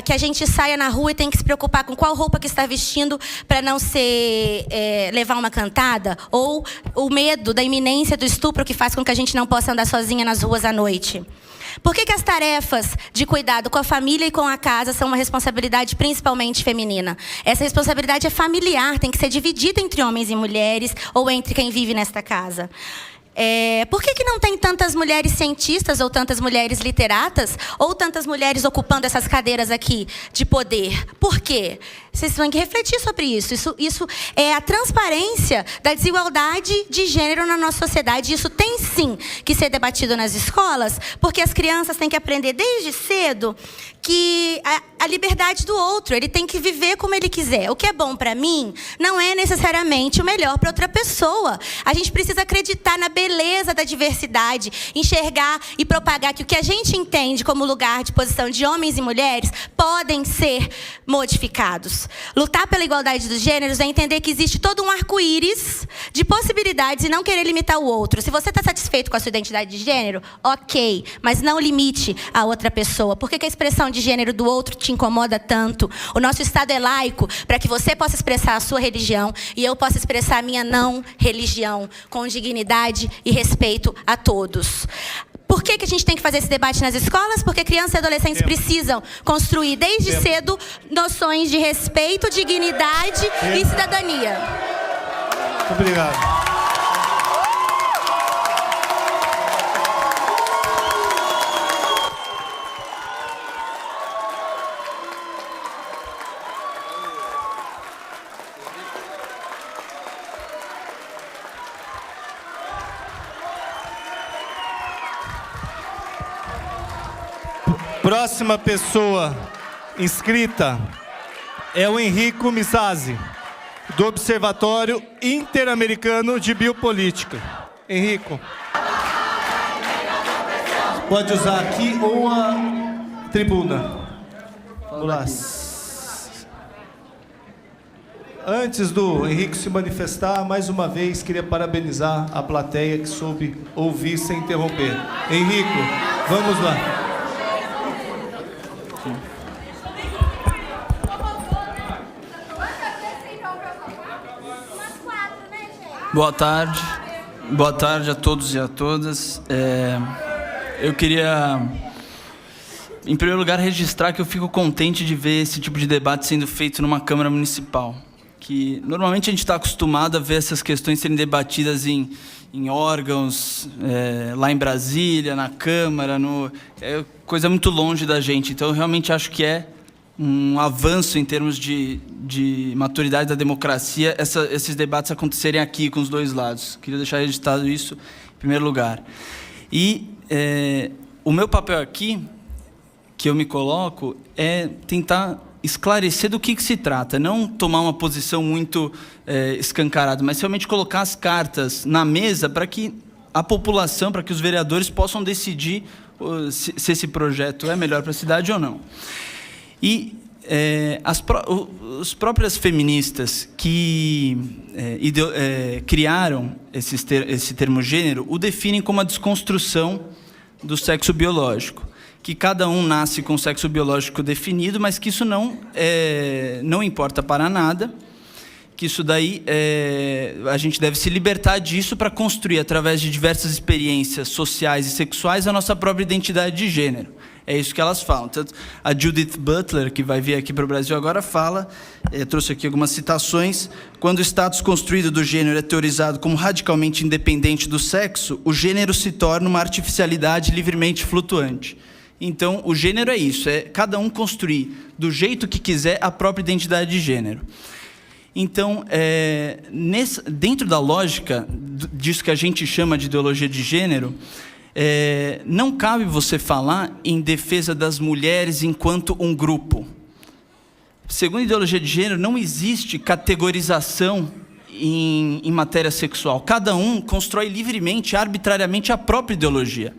S6: que a gente saia na rua e tem que se preocupar com qual roupa que está vestindo para não levar uma cantada? Ou o medo da iminência do estupro que faz com que a gente não possa andar sozinha nas ruas à noite? Por que as tarefas de cuidado com a família e com a casa são uma responsabilidade principalmente feminina? Essa responsabilidade é familiar, tem que ser dividida entre homens e mulheres ou entre quem vive nesta casa. Por que não tem tantas mulheres cientistas ou tantas mulheres literatas ou tantas mulheres ocupando essas cadeiras aqui de poder? Por quê? Vocês têm que refletir sobre isso. Isso é a transparência da desigualdade de gênero na nossa sociedade. Isso tem sim que ser debatido nas escolas, porque as crianças têm que aprender desde cedo que a liberdade do outro, ele tem que viver como ele quiser. O que é bom para mim não é necessariamente o melhor para outra pessoa. A gente precisa acreditar na beleza da diversidade, enxergar e propagar que o que a gente entende como lugar de posição de homens e mulheres podem ser modificados. Lutar pela igualdade dos gêneros é entender que existe todo um arco-íris de possibilidades e não querer limitar o outro. Se você está satisfeito com a sua identidade de gênero, ok, mas não limite a outra pessoa. Por que a expressão de gênero do outro te incomoda tanto? O nosso Estado é laico para que você possa expressar a sua religião e eu possa expressar a minha não religião com dignidade e respeito a todos. Por que a gente tem que fazer esse debate nas escolas? Porque crianças e adolescentes precisam construir desde cedo noções de respeito, dignidade e cidadania.
S2: Muito obrigado. Próxima pessoa inscrita é o Henrico Mizazzi, do Observatório Interamericano de Biopolítica. Henrico. Pode usar aqui ou a tribuna. Olá. Antes do Henrique se manifestar, mais uma vez queria parabenizar a plateia que soube ouvir sem interromper. Henrico, vamos lá.
S9: Boa tarde a todos e a todas. Eu queria, em primeiro lugar, registrar que eu fico contente de ver esse tipo de debate sendo feito numa Câmara Municipal. Que normalmente a gente está acostumado a ver essas questões serem debatidas em órgãos, lá em Brasília, na Câmara, é coisa muito longe da gente. Então, eu realmente acho que é um avanço em termos de maturidade da democracia esses debates acontecerem aqui com os dois lados. Queria deixar registrado isso em primeiro lugar. E o meu papel aqui, que eu me coloco, é tentar esclarecer do que se trata, não tomar uma posição muito escancarada, mas realmente colocar as cartas na mesa para que a população, para que os vereadores possam decidir se esse projeto é melhor para a cidade ou não. E as próprias feministas que criaram esse termo gênero o definem como a desconstrução do sexo biológico, que cada um nasce com o sexo biológico definido, mas que isso não importa para nada, que isso daí a gente deve se libertar disso para construir, através de diversas experiências sociais e sexuais, a nossa própria identidade de gênero. É isso que elas falam. Tanto a Judith Butler, que vai vir aqui para o Brasil agora, fala, trouxe aqui algumas citações: quando o status construído do gênero é teorizado como radicalmente independente do sexo, o gênero se torna uma artificialidade livremente flutuante. Então, o gênero é isso, é cada um construir do jeito que quiser a própria identidade de gênero. Então, dentro da lógica disso que a gente chama de ideologia de gênero, não cabe você falar em defesa das mulheres enquanto um grupo. Segundo a ideologia de gênero, não existe categorização em matéria sexual. Cada um constrói livremente, arbitrariamente, a própria ideologia.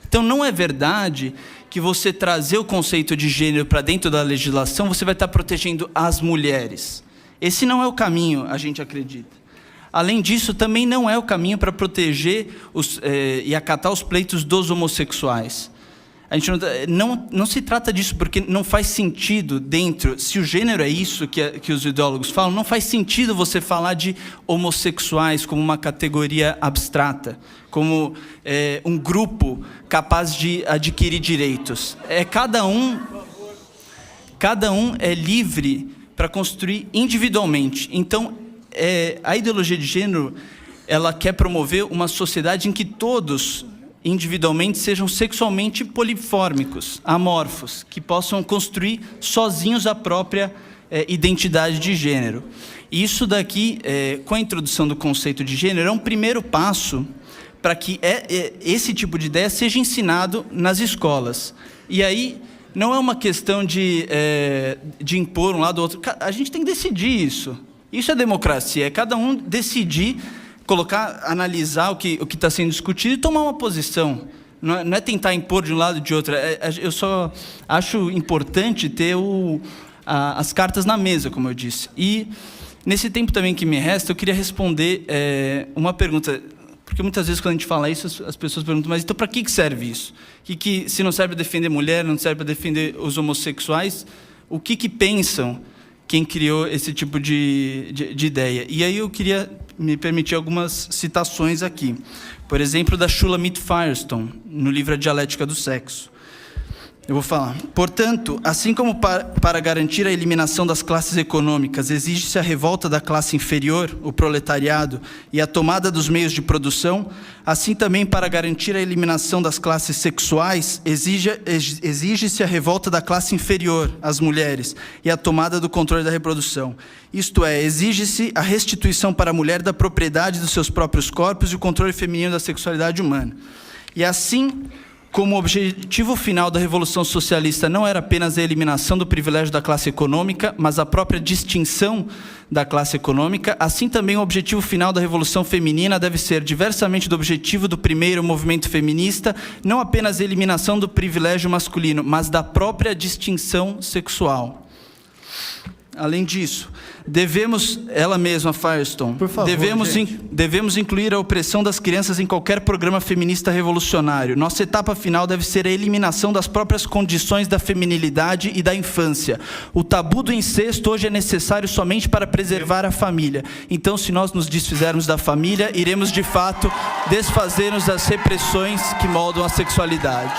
S9: Então, não é verdade que você trazer o conceito de gênero para dentro da legislação, você vai estar protegendo as mulheres. Esse não é o caminho, a gente acredita. Além disso, também não é o caminho para proteger e acatar os pleitos dos homossexuais. A gente não se trata disso, porque não faz sentido dentro, se o gênero é isso que os ideólogos falam, não faz sentido você falar de homossexuais como uma categoria abstrata, como um grupo capaz de adquirir direitos. Cada um é livre para construir individualmente. Então, a ideologia de gênero, ela quer promover uma sociedade em que todos, individualmente, sejam sexualmente polifórmicos, amorfos, que possam construir sozinhos a própria identidade de gênero. E isso daqui, com a introdução do conceito de gênero, é um primeiro passo para que esse tipo de ideia seja ensinado nas escolas. E aí, não é uma questão de impor um lado ou outro. A gente tem que decidir isso. Isso é democracia, é cada um decidir, analisar o que está sendo discutido e tomar uma posição. Não é tentar impor de um lado ou de outro. Eu só acho importante ter as cartas na mesa, como eu disse. E, nesse tempo também que me resta, eu queria responder uma pergunta. Porque muitas vezes, quando a gente fala isso, as pessoas perguntam: mas então para que serve isso? Que se não serve para defender mulher, não serve para defender os homossexuais, o que pensam quem criou esse tipo de ideia? E aí eu queria me permitir algumas citações aqui. Por exemplo, da Shulamit Firestone, no livro A Dialética do Sexo. Eu vou falar. Portanto, assim como para garantir a eliminação das classes econômicas exige-se a revolta da classe inferior, o proletariado, e a tomada dos meios de produção, assim também para garantir a eliminação das classes sexuais exige-se a revolta da classe inferior, as mulheres, e a tomada do controle da reprodução. Isto é, exige-se a restituição para a mulher da propriedade dos seus próprios corpos e o controle feminino da sexualidade humana. E assim, como o objetivo final da Revolução Socialista não era apenas a eliminação do privilégio da classe econômica, mas a própria distinção da classe econômica, assim também o objetivo final da Revolução Feminina deve ser, diversamente do objetivo do primeiro movimento feminista, não apenas a eliminação do privilégio masculino, mas da própria distinção sexual. Além disso, devemos, ela mesma, Firestone,
S2: por favor,
S9: devemos incluir a opressão das crianças em qualquer programa feminista revolucionário. Nossa etapa final deve ser a eliminação das próprias condições da feminilidade e da infância. O tabu do incesto hoje é necessário somente para preservar a família. Então, se nós nos desfizermos da família, iremos, de fato, desfazer-nos das repressões que moldam a sexualidade.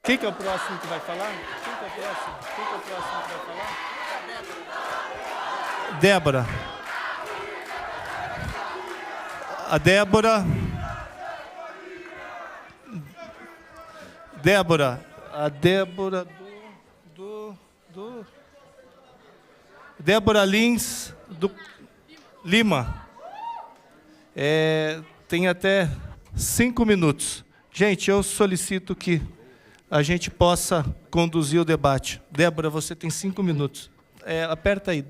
S2: Quem que é o próximo que vai falar? Quem que é o próximo que vai falar? Débora. A Débora. A Débora Débora Lins do Lima. Tem até 5 minutos. Gente, eu solicito que a gente possa conduzir o debate. Débora, você tem 5 minutos. Aperta aí.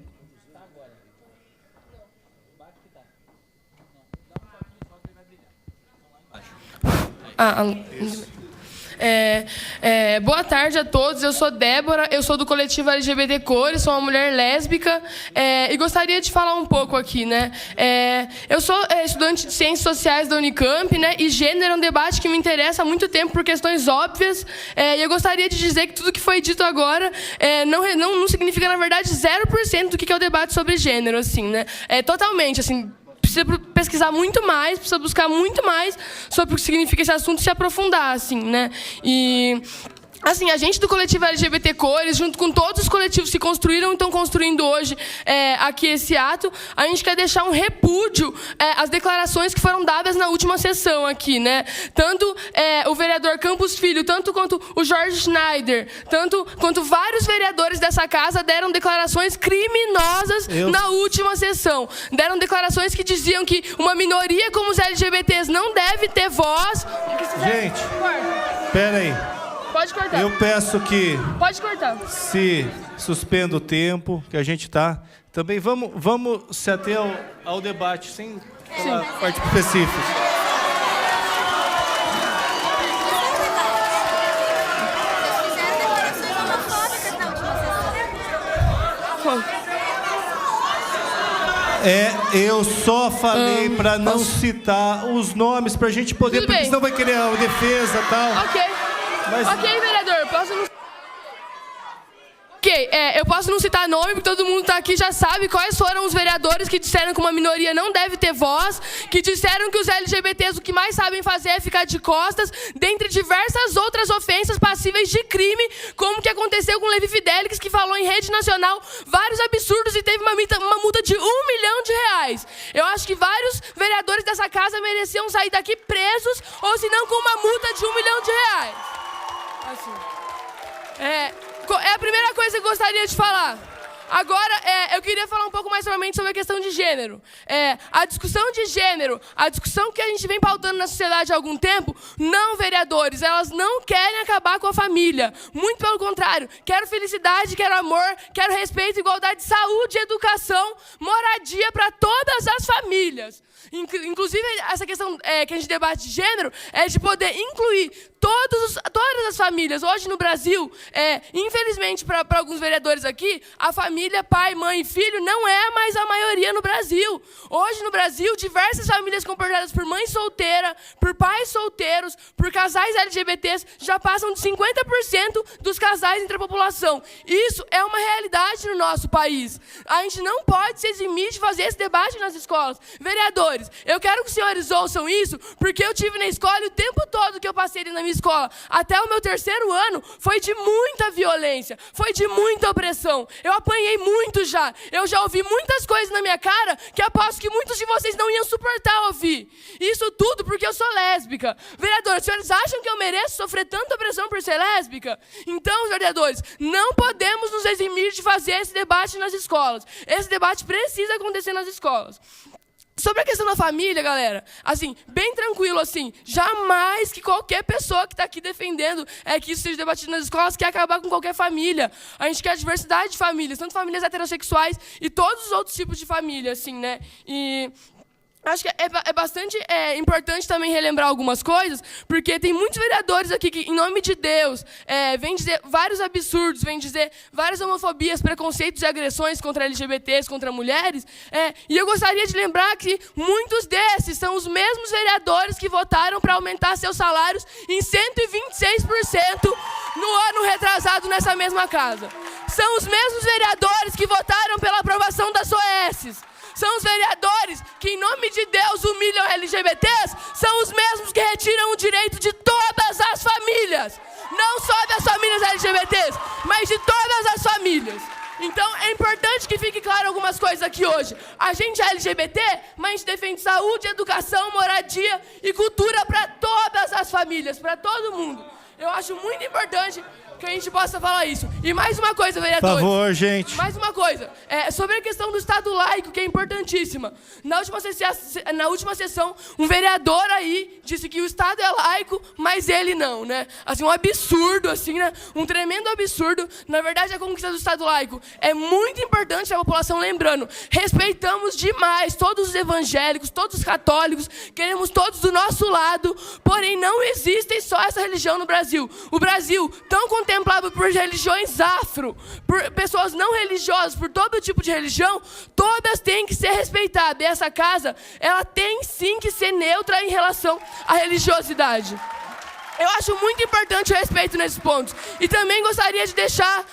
S8: Boa tarde a todos, eu sou Débora, eu sou do coletivo LGBT Cores, sou uma mulher lésbica e gostaria de falar um pouco aqui, né? Eu sou estudante de Ciências Sociais da Unicamp, né? E gênero é um debate que me interessa há muito tempo por questões óbvias, e eu gostaria de dizer que tudo que foi dito agora não significa, na verdade, 0% do que é o debate sobre gênero, assim, né? Totalmente, assim... Precisa pesquisar muito mais, precisa buscar muito mais sobre o que significa esse assunto e se aprofundar, assim, né? E... assim, a gente do coletivo LGBT Cores, junto com todos os coletivos que construíram e estão construindo hoje aqui esse ato, a gente quer deixar um repúdio às declarações que foram dadas na última sessão aqui, né? Tanto o vereador Campos Filho, tanto quanto o Jorge Schneider, tanto quanto vários vereadores dessa casa deram declarações criminosas na última sessão. Deram declarações que diziam que uma minoria como os LGBTs não deve ter voz.
S2: Gente, espera aí.
S8: Pode cortar.
S2: Eu peço que
S8: pode cortar.
S2: Se suspenda o tempo que a gente está. Também vamos se ater ao debate, sem falar parte específica. Eu só falei para não citar os nomes, para a gente poder,
S8: tudo
S2: porque
S8: bem.
S2: senão vai querer a defesa e tal.
S8: Ok. Ok, vereador, posso não... Ok, eu posso não citar nome, porque todo mundo está aqui já sabe quais foram os vereadores que disseram que uma minoria não deve ter voz, que disseram que os LGBTs o que mais sabem fazer é ficar de costas, dentre diversas outras ofensas passíveis de crime, como que aconteceu com o Levi Fidelix, que falou em rede nacional vários absurdos e teve uma multa de R$1 milhão. Eu acho que vários vereadores dessa casa mereciam sair daqui presos, ou se não com uma multa de R$1 milhão. Assim. É a primeira coisa que eu gostaria de falar. Agora, eu queria falar um pouco mais somente sobre a questão de gênero. A discussão de gênero, a discussão que a gente vem pautando na sociedade há algum tempo, não, vereadores, elas não querem acabar com a família. Muito pelo contrário, quero felicidade, quero amor, quero respeito, igualdade, saúde, educação, moradia para todas as famílias. Inclusive, essa questão que a gente debate de gênero é de poder incluir todas as famílias. Hoje no Brasil, infelizmente para alguns vereadores aqui, a família pai, mãe e filho não é mais a maioria no Brasil. Hoje no Brasil, diversas famílias comportadas por mãe solteira, por pais solteiros, por casais LGBTs, já passam de 50% dos casais entre a população. Isso é uma realidade no nosso país. A gente não pode se eximir de fazer esse debate nas escolas. Vereadores, eu quero que os senhores ouçam isso, porque eu tive na escola e o tempo todo que eu passei na minha escola até o meu 3º ano foi de muita violência, foi de muita opressão. Eu apanhei muito já. Eu já ouvi muitas coisas na minha cara que aposto que muitos de vocês não iam suportar ouvir. Isso tudo porque eu sou lésbica. Vereadora, os senhores acham que eu mereço sofrer tanta opressão por ser lésbica? Então, vereadores, não podemos nos eximir de fazer esse debate nas escolas. Esse debate precisa acontecer nas escolas. Sobre a questão da família, galera, assim, bem tranquilo, assim, jamais que qualquer pessoa que está aqui defendendo que isso seja debatido nas escolas quer acabar com qualquer família. A gente quer a diversidade de famílias, tanto famílias heterossexuais e todos os outros tipos de família, assim, né? E acho que é bastante importante também relembrar algumas coisas, porque tem muitos vereadores aqui que, em nome de Deus, vêm dizer vários absurdos, vêm dizer várias homofobias, preconceitos e agressões contra LGBTs, contra mulheres. E eu gostaria de lembrar que muitos desses são os mesmos vereadores que votaram para aumentar seus salários em 126% no ano retrasado nessa mesma casa. São os mesmos vereadores que votaram pela aprovação das OESs. São os vereadores que, em nome de Deus, humilham LGBTs. São os mesmos que retiram o direito de todas as famílias. Não só das famílias LGBTs, mas de todas as famílias. Então, é importante que fique claro algumas coisas aqui hoje. A gente é LGBT, mas a gente defende saúde, educação, moradia e cultura para todas as famílias, para todo mundo. Eu acho muito importante que a gente possa falar isso. E mais uma coisa, vereadores.
S2: Por favor, gente.
S8: Mais uma coisa. Sobre a questão do Estado laico, que é importantíssima. Na última sessão, um vereador aí disse que o Estado é laico, mas ele não, né? Assim, um absurdo, assim, né? Um tremendo absurdo. Na verdade, a conquista do Estado laico é muito importante a população, lembrando. Respeitamos demais todos os evangélicos, todos os católicos, queremos todos do nosso lado, porém não existe só essa religião no Brasil. O Brasil, tão contemplado por religiões afro, por pessoas não religiosas, por todo tipo de religião, todas têm que ser respeitadas. E essa casa, ela tem sim que ser neutra em relação à religiosidade. Eu acho muito importante o respeito nesses pontos. E também gostaria de deixar,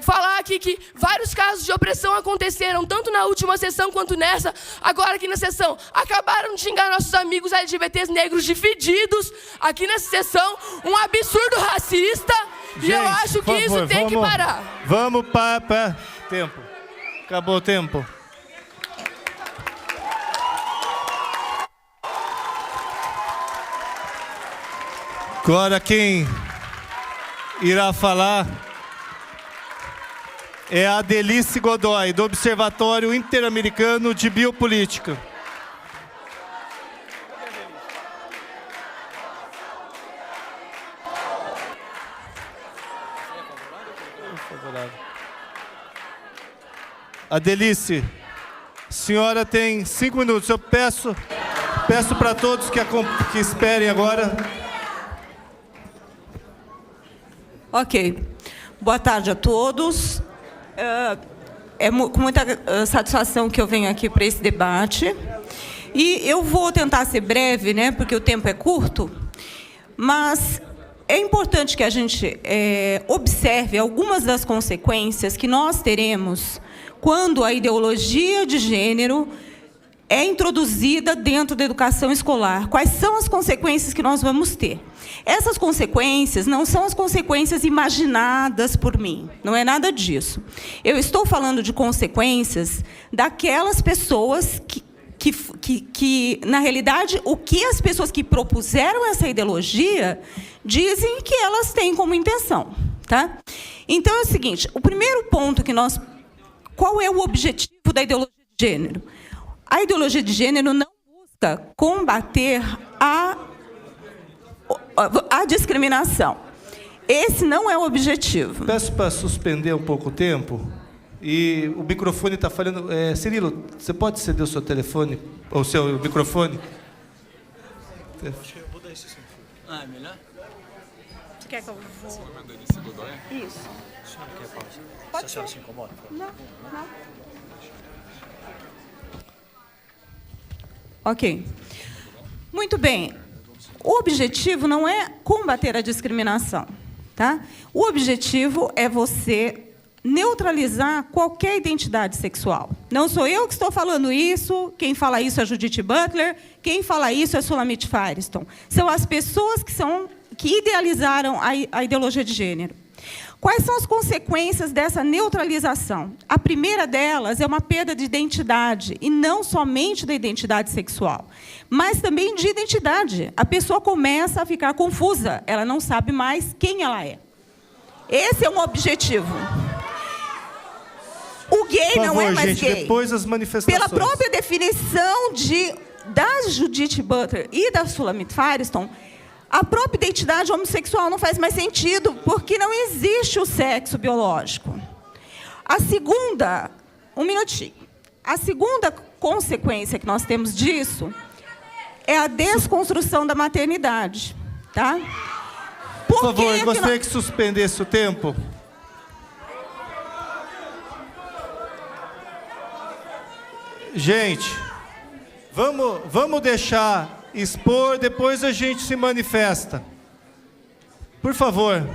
S8: falar aqui que vários casos de opressão aconteceram, tanto na última sessão quanto nessa, agora aqui na sessão. Acabaram de xingar nossos amigos LGBTs negros de fedidos, aqui nessa sessão, um absurdo racista.
S2: Gente,
S8: e eu acho que isso tem que parar.
S2: Vamos para tempo. Acabou o tempo. Agora quem irá falar é a Adelice Godoy, do Observatório Interamericano de Biopolítica. Adelice, a senhora tem 5 minutos. Eu peço para todos que esperem agora.
S10: Ok. Boa tarde a todos. Com muita satisfação que eu venho aqui para esse debate. E eu vou tentar ser breve, né, porque o tempo é curto, mas é importante que a gente observe algumas das consequências que nós teremos quando a ideologia de gênero é introduzida dentro da educação escolar. Quais são as consequências que nós vamos ter? Essas consequências não são as consequências imaginadas por mim, não é nada disso. Eu estou falando de consequências daquelas pessoas que na realidade, o que as pessoas que propuseram essa ideologia dizem que elas têm como intenção, tá? Então, é o seguinte, o primeiro ponto que qual é o objetivo da ideologia de gênero? A ideologia de gênero não busca combater a discriminação. Esse não é o objetivo.
S2: Peço para suspender um pouco o tempo. E o microfone está falhando. Cirilo, você pode ceder o seu telefone, ou o seu microfone?
S9: Acho que eu vou dar esse sim. É melhor?
S10: Você quer que eu vou?
S9: Você vai mandar esse Godoy?
S10: Isso.
S9: A senhora quer pausa?
S10: Pode
S9: a senhora se incomoda?
S10: Não. Ok. Muito bem. O objetivo não é combater a discriminação, tá? O objetivo é você neutralizar qualquer identidade sexual. Não sou eu que estou falando isso, quem fala isso é Judith Butler, quem fala isso é Sulamit Firestone. São as pessoas que são que idealizaram a ideologia de gênero. Quais são as consequências dessa neutralização? A primeira delas é uma perda de identidade, e não somente da identidade sexual, mas também de identidade. A pessoa começa a ficar confusa, ela não sabe mais quem ela é. Esse é um objetivo. O gay
S2: Por favor,
S10: não é mais
S2: gente,
S10: gay.
S2: Depois as manifestações.
S10: Pela própria definição da Judith Butler e da Shulamit Firestone, a própria identidade homossexual não faz mais sentido, porque não existe o sexo biológico. A segunda consequência que nós temos disso é a desconstrução da maternidade. Tá?
S2: Por favor, gostaria que suspendesse o tempo. Gente, vamos deixar expor, depois a gente se manifesta. Por favor.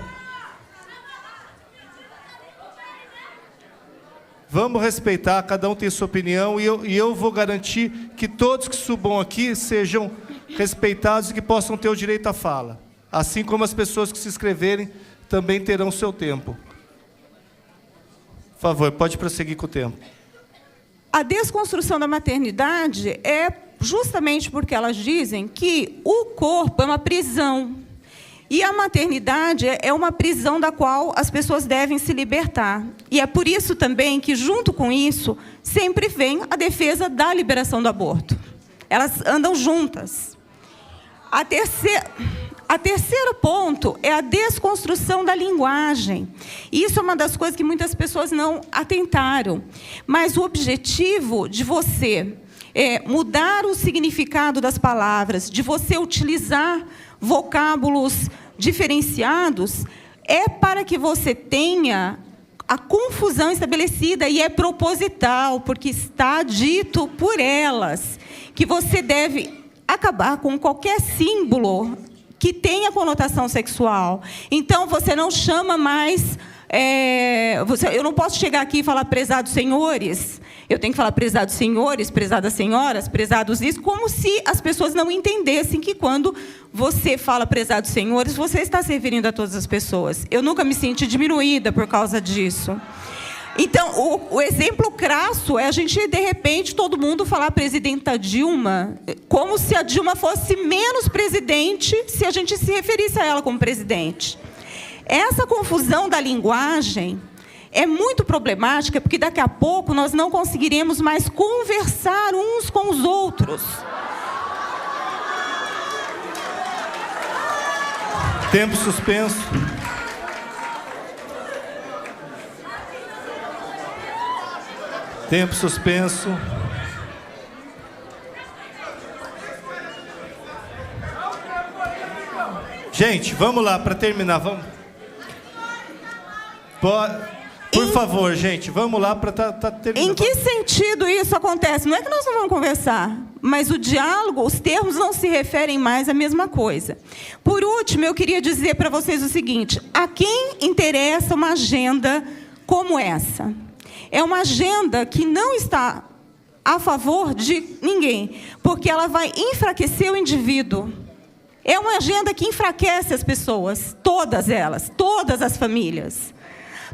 S2: Vamos respeitar, cada um tem sua opinião, e eu vou garantir que todos que subam aqui sejam respeitados e que possam ter o direito à fala. Assim como as pessoas que se inscreverem também terão seu tempo. Por favor, pode prosseguir com o tempo.
S10: A desconstrução da maternidade é justamente porque elas dizem que o corpo é uma prisão. E a maternidade é uma prisão da qual as pessoas devem se libertar. E é por isso também que, junto com isso, sempre vem a defesa da liberação do aborto. Elas andam juntas. A terceiro ponto é a desconstrução da linguagem. Isso é uma das coisas que muitas pessoas não atentaram. Mas o objetivo de você mudar o significado das palavras, de você utilizar vocábulos diferenciados, é para que você tenha a confusão estabelecida, e é proposital, porque está dito por elas que você deve acabar com qualquer símbolo que tenha conotação sexual. Então, você não chama mais... eu não posso chegar aqui e falar prezados senhores. Eu tenho que falar prezados senhores, prezadas senhoras, prezados isso, como se as pessoas não entendessem que, quando você fala prezados senhores, você está se referindo a todas as pessoas. Eu nunca me senti diminuída por causa disso. Então, o exemplo crasso é a gente, de repente, todo mundo falar presidenta Dilma, como se a Dilma fosse menos presidente se a gente se referisse a ela como presidente. Essa confusão da linguagem é muito problemática, porque daqui a pouco nós não conseguiremos mais conversar uns com os outros.
S2: Tempo suspenso. Tempo suspenso. Gente, vamos lá, para terminar, vamos. Por favor, gente, vamos lá para terminar.
S10: Em que sentido isso acontece? Não é que nós não vamos conversar, mas o diálogo, os termos não se referem mais à mesma coisa. Por último, eu queria dizer para vocês o seguinte: a quem interessa uma agenda como essa? É uma agenda que não está a favor de ninguém, porque ela vai enfraquecer o indivíduo. É uma agenda que enfraquece as pessoas, todas elas, todas as famílias,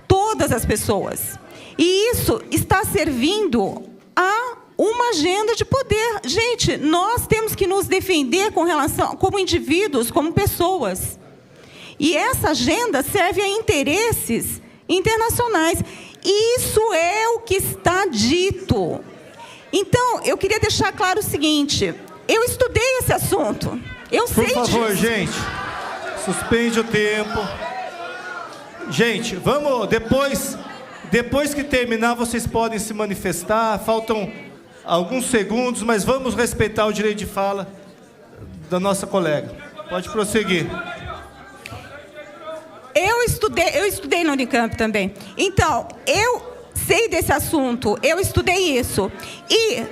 S10: todas as pessoas. E isso está servindo a uma agenda de poder. Gente, nós temos que nos defender com relação, como indivíduos, como pessoas. E essa agenda serve a interesses internacionais. Isso é o que está dito. Então, eu queria deixar claro o seguinte: eu estudei esse assunto. Eu sei disso.
S2: Por favor, gente, suspende o tempo. Gente, vamos, depois que terminar, vocês podem se manifestar. Faltam alguns segundos, mas vamos respeitar o direito de fala da nossa colega. Pode prosseguir.
S10: Eu estudei na Unicamp também. Então, eu sei desse assunto, eu estudei isso. E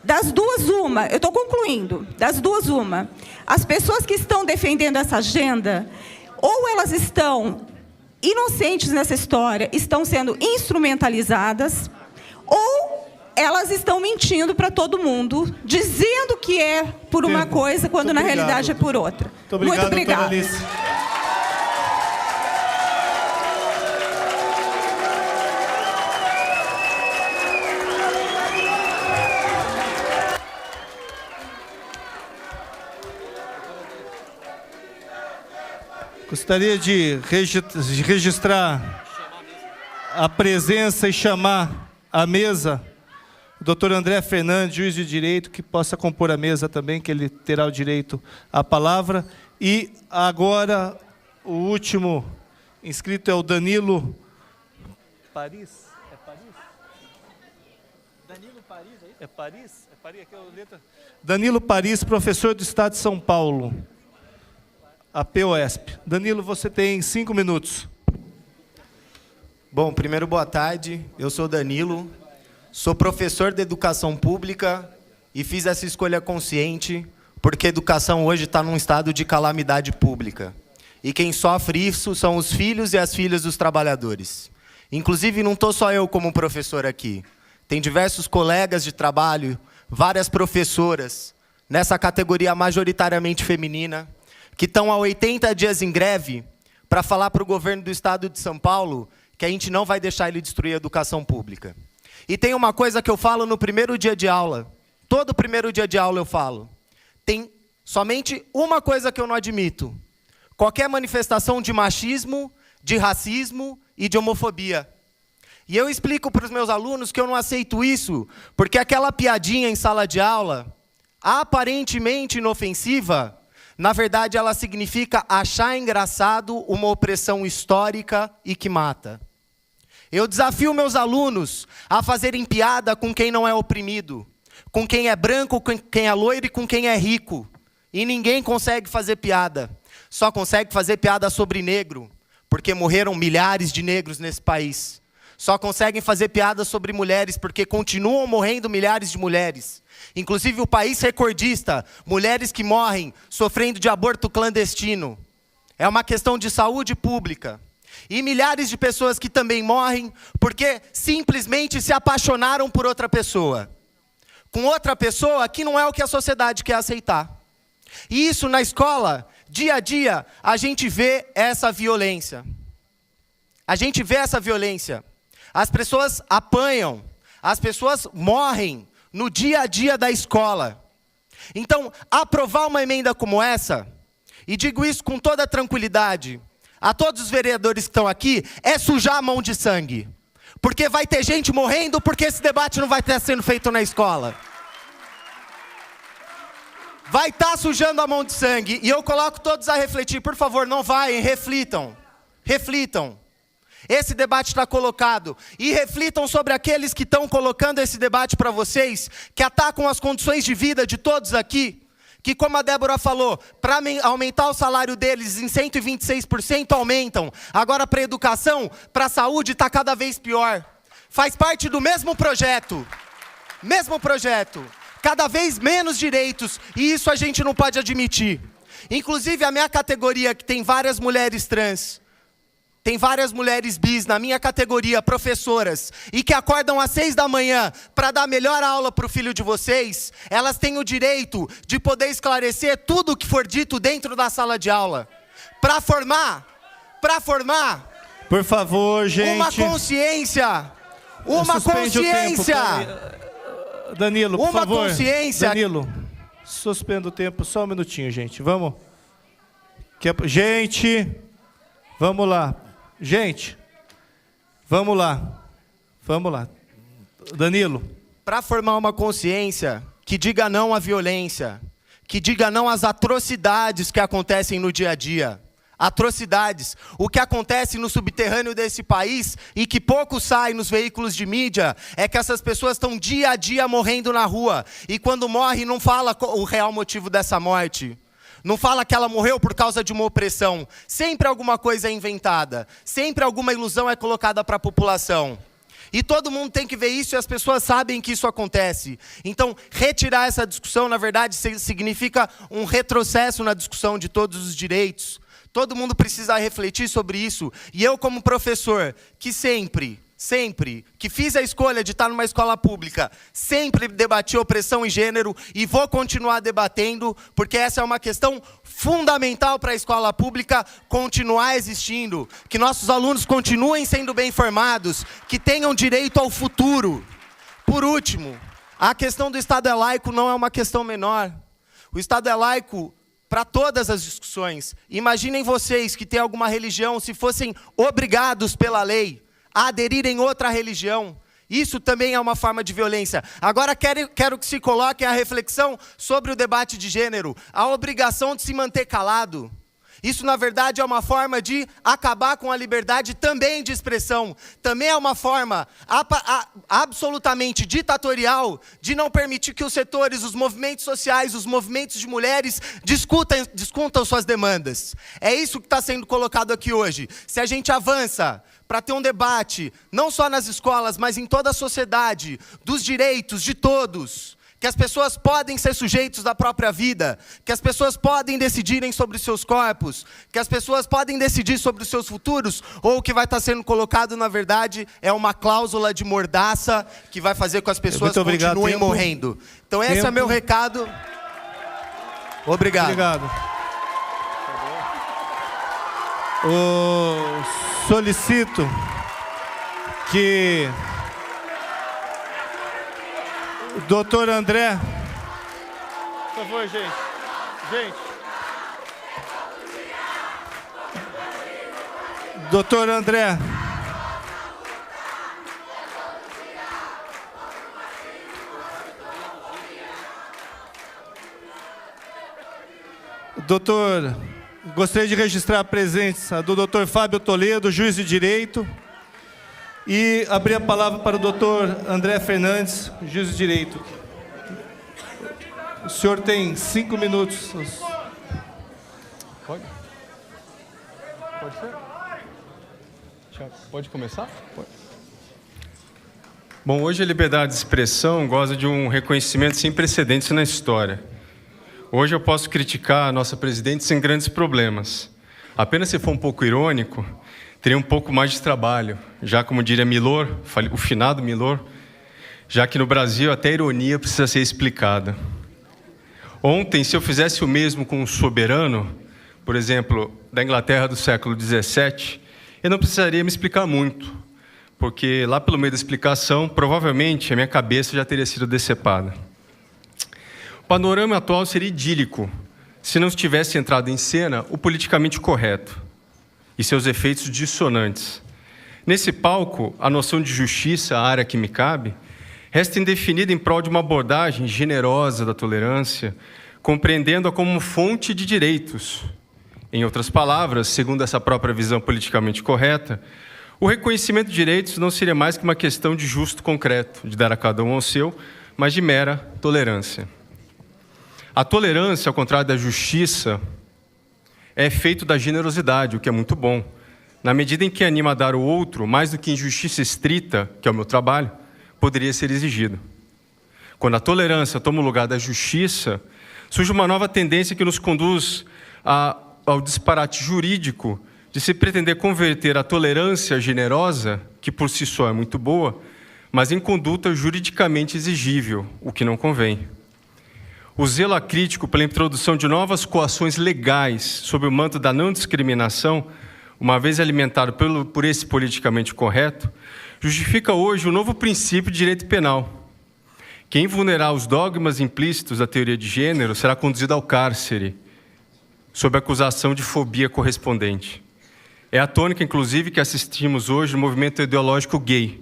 S10: das duas, uma, eu estou concluindo, das duas, uma, as pessoas que estão defendendo essa agenda, ou elas estão inocentes nessa história, estão sendo instrumentalizadas, ou elas estão mentindo para todo mundo, dizendo que é por uma coisa, quando na realidade é por outra.
S2: Muito obrigado,
S10: Muito obrigada.
S2: doutora Alice. Gostaria de registrar a presença e chamar à mesa o doutor André Fernandes, juiz de direito, que possa compor a mesa também, que ele terá o direito à palavra. E agora, o último inscrito é o Danilo Paris. É Paris? Danilo Paris, é Paris? É Paris, aqui é a letra. Danilo Paris, professor do Estado de São Paulo, a POSP. Danilo, você tem 5 minutos.
S11: Bom, primeiro, boa tarde. Eu sou Danilo, sou professor de educação pública e fiz essa escolha consciente porque a educação hoje está num estado de calamidade pública. E quem sofre isso são os filhos e as filhas dos trabalhadores. Inclusive, não estou só eu como professor aqui. Tem diversos colegas de trabalho, várias professoras, nessa categoria majoritariamente feminina, que estão há 80 dias em greve para falar para o governo do estado de São Paulo que a gente não vai deixar ele destruir a educação pública. E tem uma coisa que eu falo no primeiro dia de aula, todo primeiro dia de aula eu falo, tem somente uma coisa que eu não admito: qualquer manifestação de machismo, de racismo e de homofobia. E eu explico para os meus alunos que eu não aceito isso, porque aquela piadinha em sala de aula, aparentemente inofensiva, na verdade ela significa achar engraçado uma opressão histórica e que mata. Eu desafio meus alunos a fazerem piada com quem não é oprimido, com quem é branco, com quem é loiro e com quem é rico. E ninguém consegue fazer piada. Só consegue fazer piada sobre negro, porque morreram milhares de negros nesse país. Só conseguem fazer piada sobre mulheres, porque continuam morrendo milhares de mulheres. Inclusive o país recordista, mulheres que morrem sofrendo de aborto clandestino. É uma questão de saúde pública. E milhares de pessoas que também morrem porque simplesmente se apaixonaram por outra pessoa. Com outra pessoa que não é o que a sociedade quer aceitar. E isso na escola, dia a dia, a gente vê essa violência. A gente vê essa violência. As pessoas apanham, as pessoas morrem no dia a dia da escola. Então, aprovar uma emenda como essa, e digo isso com toda tranquilidade, a todos os vereadores que estão aqui, é sujar a mão de sangue. Porque vai ter gente morrendo porque esse debate não vai estar sendo feito na escola. Vai estar sujando a mão de sangue. E eu coloco todos a refletir. Por favor, não vai, reflitam. Reflitam. Esse debate está colocado. E reflitam sobre aqueles que estão colocando esse debate para vocês, que atacam as condições de vida de todos aqui. Que, como a Débora falou, para aumentar o salário deles em 126%, aumentam. Agora, para a educação, para a saúde, está cada vez pior. Faz parte do mesmo projeto. Mesmo projeto. Cada vez menos direitos. E isso a gente não pode admitir. Inclusive, a minha categoria, que tem várias mulheres trans, tem várias mulheres bis na minha categoria, professoras, e que acordam às 6 da manhã para dar a melhor aula para o filho de vocês, elas têm o direito de poder esclarecer tudo o que for dito dentro da sala de aula. Para formar,
S2: por favor, gente,
S11: uma consciência,
S2: Danilo, por
S11: uma
S2: favor.
S11: consciência.
S2: Danilo, suspenda o tempo, só um minutinho, gente, vamos. Gente, vamos lá. Gente, vamos lá. Danilo.
S11: Para formar uma consciência que diga não à violência, que diga não às atrocidades que acontecem no dia a dia. Atrocidades. O que acontece no subterrâneo desse país e que pouco sai nos veículos de mídia é que essas pessoas estão dia a dia morrendo na rua. E quando morre não fala o real motivo dessa morte. Não fala que ela morreu por causa de uma opressão. Sempre alguma coisa é inventada. Sempre alguma ilusão é colocada para a população. E todo mundo tem que ver isso e as pessoas sabem que isso acontece. Então, retirar essa discussão, na verdade, significa um retrocesso na discussão de todos os direitos. Todo mundo precisa refletir sobre isso. E eu, como professor, que sempre que fiz a escolha de estar numa escola pública, sempre debati opressão e gênero e vou continuar debatendo, porque essa é uma questão fundamental para a escola pública continuar existindo, que nossos alunos continuem sendo bem formados, que tenham direito ao futuro. Por último, a questão do Estado é laico não é uma questão menor. O Estado é laico para todas as discussões. Imaginem vocês que têm alguma religião, se fossem obrigados pela lei a aderirem a outra religião. Isso também é uma forma de violência. Agora quero que se coloque a reflexão sobre o debate de gênero, a obrigação de se manter calado. Isso, na verdade, é uma forma de acabar com a liberdade também de expressão. Também é uma forma absolutamente ditatorial de não permitir que os setores, os movimentos sociais, os movimentos de mulheres discutam suas demandas. É isso que está sendo colocado aqui hoje. Se a gente avança para ter um debate, não só nas escolas, mas em toda a sociedade, dos direitos de todos, que as pessoas podem ser sujeitos da própria vida, que as pessoas podem decidirem sobre os seus corpos, que as pessoas podem decidir sobre os seus futuros, ou o que vai estar sendo colocado, na verdade, é uma cláusula de mordaça que vai fazer com que as pessoas continuem morrendo. Então esse é meu recado. Obrigado.
S2: Obrigado. Solicito que Doutor André, por favor, gente. Doutor André. Doutor, gostaria de registrar a presença do doutor Fábio Toledo, juiz de direito. E abrir a palavra para o doutor André Fernandes, juiz de direito. O senhor tem 5 minutos.
S12: Pode? Pode ser? Pode começar? Pode. Bom, hoje a liberdade de expressão goza de um reconhecimento sem precedentes na história. Hoje eu posso criticar a nossa presidente sem grandes problemas. Apenas se for um pouco irônico, teria um pouco mais de trabalho, já como diria Milor, o finado Milor, já que no Brasil até a ironia precisa ser explicada. Ontem, se eu fizesse o mesmo com um soberano, por exemplo, da Inglaterra do século XVII, eu não precisaria me explicar muito, porque lá pelo meio da explicação, provavelmente a minha cabeça já teria sido decepada. O panorama atual seria idílico, se não tivesse entrado em cena o politicamente correto e seus efeitos dissonantes. Nesse palco, a noção de justiça, a área que me cabe, resta indefinida em prol de uma abordagem generosa da tolerância, compreendendo-a como fonte de direitos. Em outras palavras, segundo essa própria visão politicamente correta, o reconhecimento de direitos não seria mais que uma questão de justo concreto, de dar a cada um ao seu, mas de mera tolerância. A tolerância, ao contrário da justiça, é efeito da generosidade, o que é muito bom. Na medida em que anima a dar ao outro, mais do que injustiça estrita, que é o meu trabalho, poderia ser exigido. Quando a tolerância toma o lugar da justiça, surge uma nova tendência que nos conduz ao disparate jurídico de se pretender converter a tolerância generosa, que por si só é muito boa, mas em conduta juridicamente exigível, o que não convém. O zelo acrítico pela introdução de novas coações legais sob o manto da não discriminação, uma vez alimentado por esse politicamente correto, justifica hoje um novo princípio de direito penal. Quem vulnerar os dogmas implícitos da teoria de gênero será conduzido ao cárcere, sob acusação de fobia correspondente. É a tônica, inclusive, que assistimos hoje no movimento ideológico gay.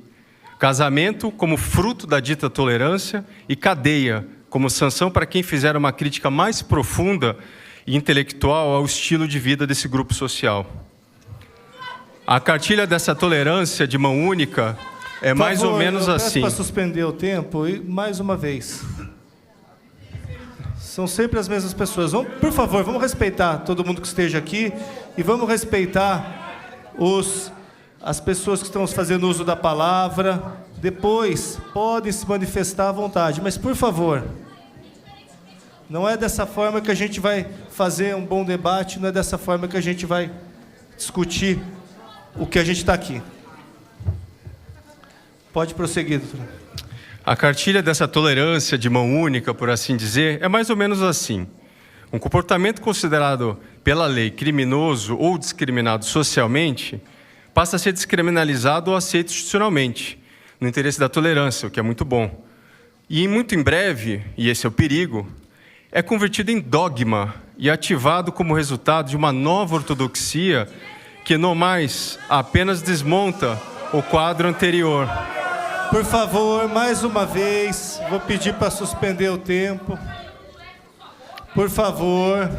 S12: Casamento como fruto da dita tolerância e cadeia como sanção para quem fizer uma crítica mais profunda e intelectual ao estilo de vida desse grupo social. A cartilha dessa tolerância de mão única é mais ou menos assim.
S2: Para suspender o tempo, e mais uma vez. São sempre as mesmas pessoas. Por favor, vamos respeitar todo mundo que esteja aqui e vamos respeitar as pessoas que estão fazendo uso da palavra. Depois, podem se manifestar à vontade, mas, por favor, não é dessa forma que a gente vai fazer um bom debate, não é dessa forma que a gente vai discutir o que a gente está aqui. Pode prosseguir, doutor.
S12: A cartilha dessa tolerância de mão única, por assim dizer, é mais ou menos assim. Um comportamento considerado pela lei criminoso ou discriminado socialmente passa a ser descriminalizado ou aceito institucionalmente, no interesse da tolerância, o que é muito bom. E muito em breve, e esse é o perigo, é convertido em dogma e ativado como resultado de uma nova ortodoxia que não mais apenas desmonta o quadro anterior.
S2: Por favor, mais uma vez, vou pedir para suspender o tempo. Por favor.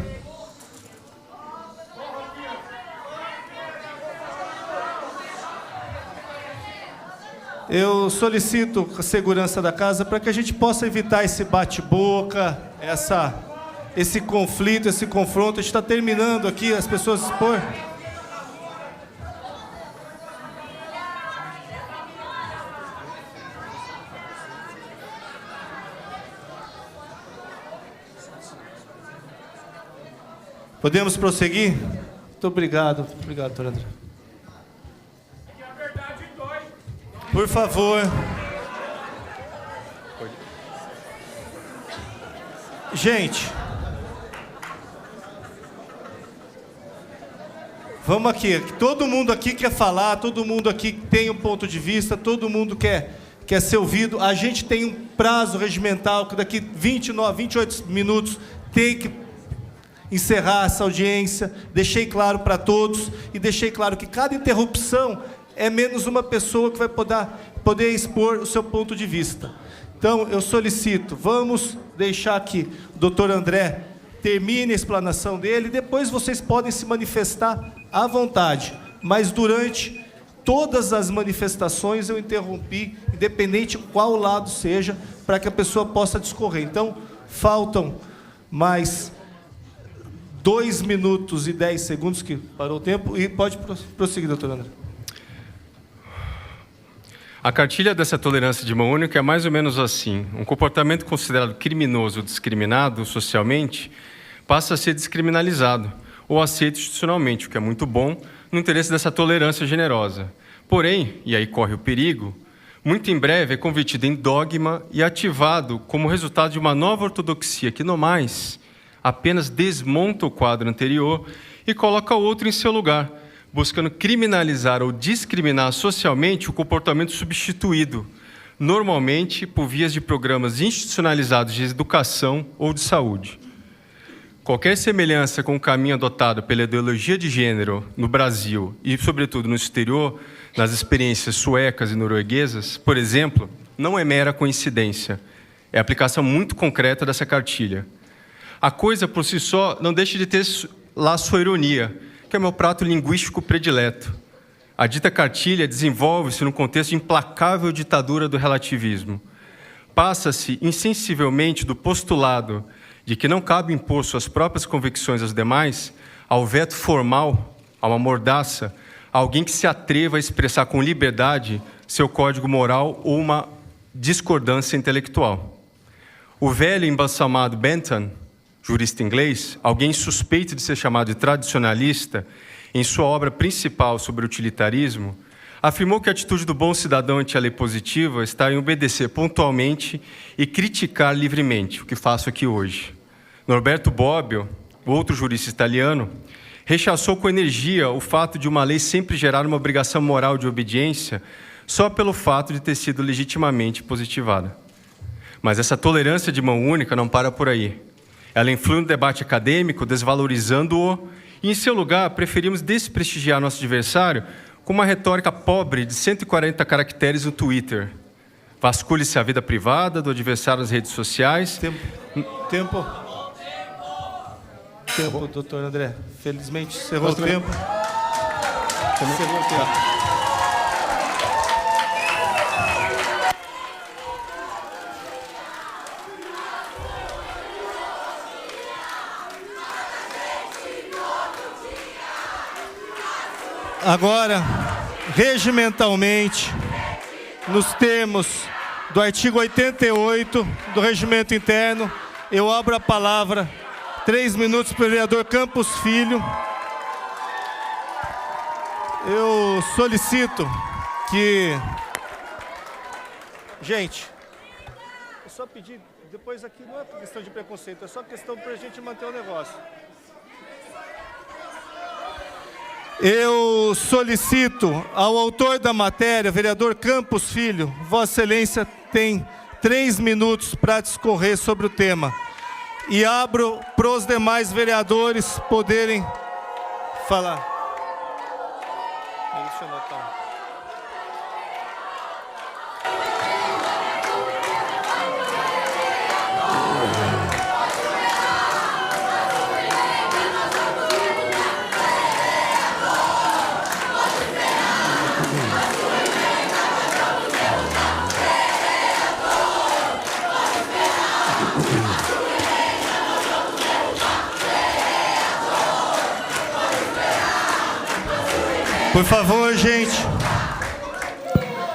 S2: Eu solicito a segurança da casa para que a gente possa evitar esse bate-boca, esse conflito, esse confronto. A gente está terminando aqui, as pessoas expor. Podemos prosseguir? Muito obrigado. Obrigado, doutor André. Por favor. Gente. Vamos aqui. Todo mundo aqui quer falar, todo mundo aqui tem um ponto de vista, todo mundo quer ser ouvido. A gente tem um prazo regimental que daqui 28 minutos tem que encerrar essa audiência. Deixei claro para todos e deixei claro que cada interrupção é menos uma pessoa que vai poder expor o seu ponto de vista. Então, eu solicito, vamos deixar que o doutor André termine a explanação dele, depois vocês podem se manifestar à vontade, mas durante todas as manifestações eu interrompi, independente qual lado seja, para que a pessoa possa discorrer. Então, faltam mais 2 minutos e 10 segundos, que parou o tempo, e pode prosseguir, doutor André.
S12: A cartilha dessa tolerância de mão única é mais ou menos assim. Um comportamento considerado criminoso ou discriminado socialmente passa a ser descriminalizado ou aceito institucionalmente, o que é muito bom no interesse dessa tolerância generosa. Porém, e aí corre o perigo, muito em breve é convertido em dogma e ativado como resultado de uma nova ortodoxia que, no mais, apenas desmonta o quadro anterior e coloca outro em seu lugar, buscando criminalizar ou discriminar socialmente o comportamento substituído, normalmente por vias de programas institucionalizados de educação ou de saúde. Qualquer semelhança com o caminho adotado pela ideologia de gênero no Brasil e, sobretudo, no exterior, nas experiências suecas e norueguesas, por exemplo, não é mera coincidência. É a aplicação muito concreta dessa cartilha. A coisa, por si só, não deixa de ter lá sua ironia, que é o meu prato linguístico predileto. A dita cartilha desenvolve-se no contexto de implacável ditadura do relativismo. Passa-se insensivelmente do postulado de que não cabe impor suas próprias convicções aos demais, ao veto formal, a uma mordaça, a alguém que se atreva a expressar com liberdade seu código moral ou uma discordância intelectual. O velho embalsamado Bentham, jurista inglês, alguém suspeito de ser chamado de tradicionalista, em sua obra principal sobre o utilitarismo, afirmou que a atitude do bom cidadão ante a lei positiva está em obedecer pontualmente e criticar livremente, o que faço aqui hoje. Norberto Bobbio, outro jurista italiano, rechaçou com energia o fato de uma lei sempre gerar uma obrigação moral de obediência só pelo fato de ter sido legitimamente positivada. Mas essa tolerância de mão única não para por aí. Ela influi no debate acadêmico, desvalorizando-o, e, em seu lugar, preferimos desprestigiar nosso adversário com uma retórica pobre de 140 caracteres no Twitter. Vasculhe-se a vida privada do adversário nas redes sociais.
S2: Tempo, doutor André. Felizmente, encerrou o tempo. Encerrou o tempo. Agora, regimentalmente, nos termos do artigo 88 do Regimento Interno, eu abro a palavra, 3 minutos para o vereador Campos Filho. Eu solicito que... Gente, é só pedir, depois aqui não é questão de preconceito, é só questão para a gente manter o negócio. Eu solicito ao autor da matéria, vereador Campos Filho, Vossa Excelência tem 3 minutos para discorrer sobre o tema. e abro para os demais vereadores poderem falar. Deixa eu anotar. Por favor, gente.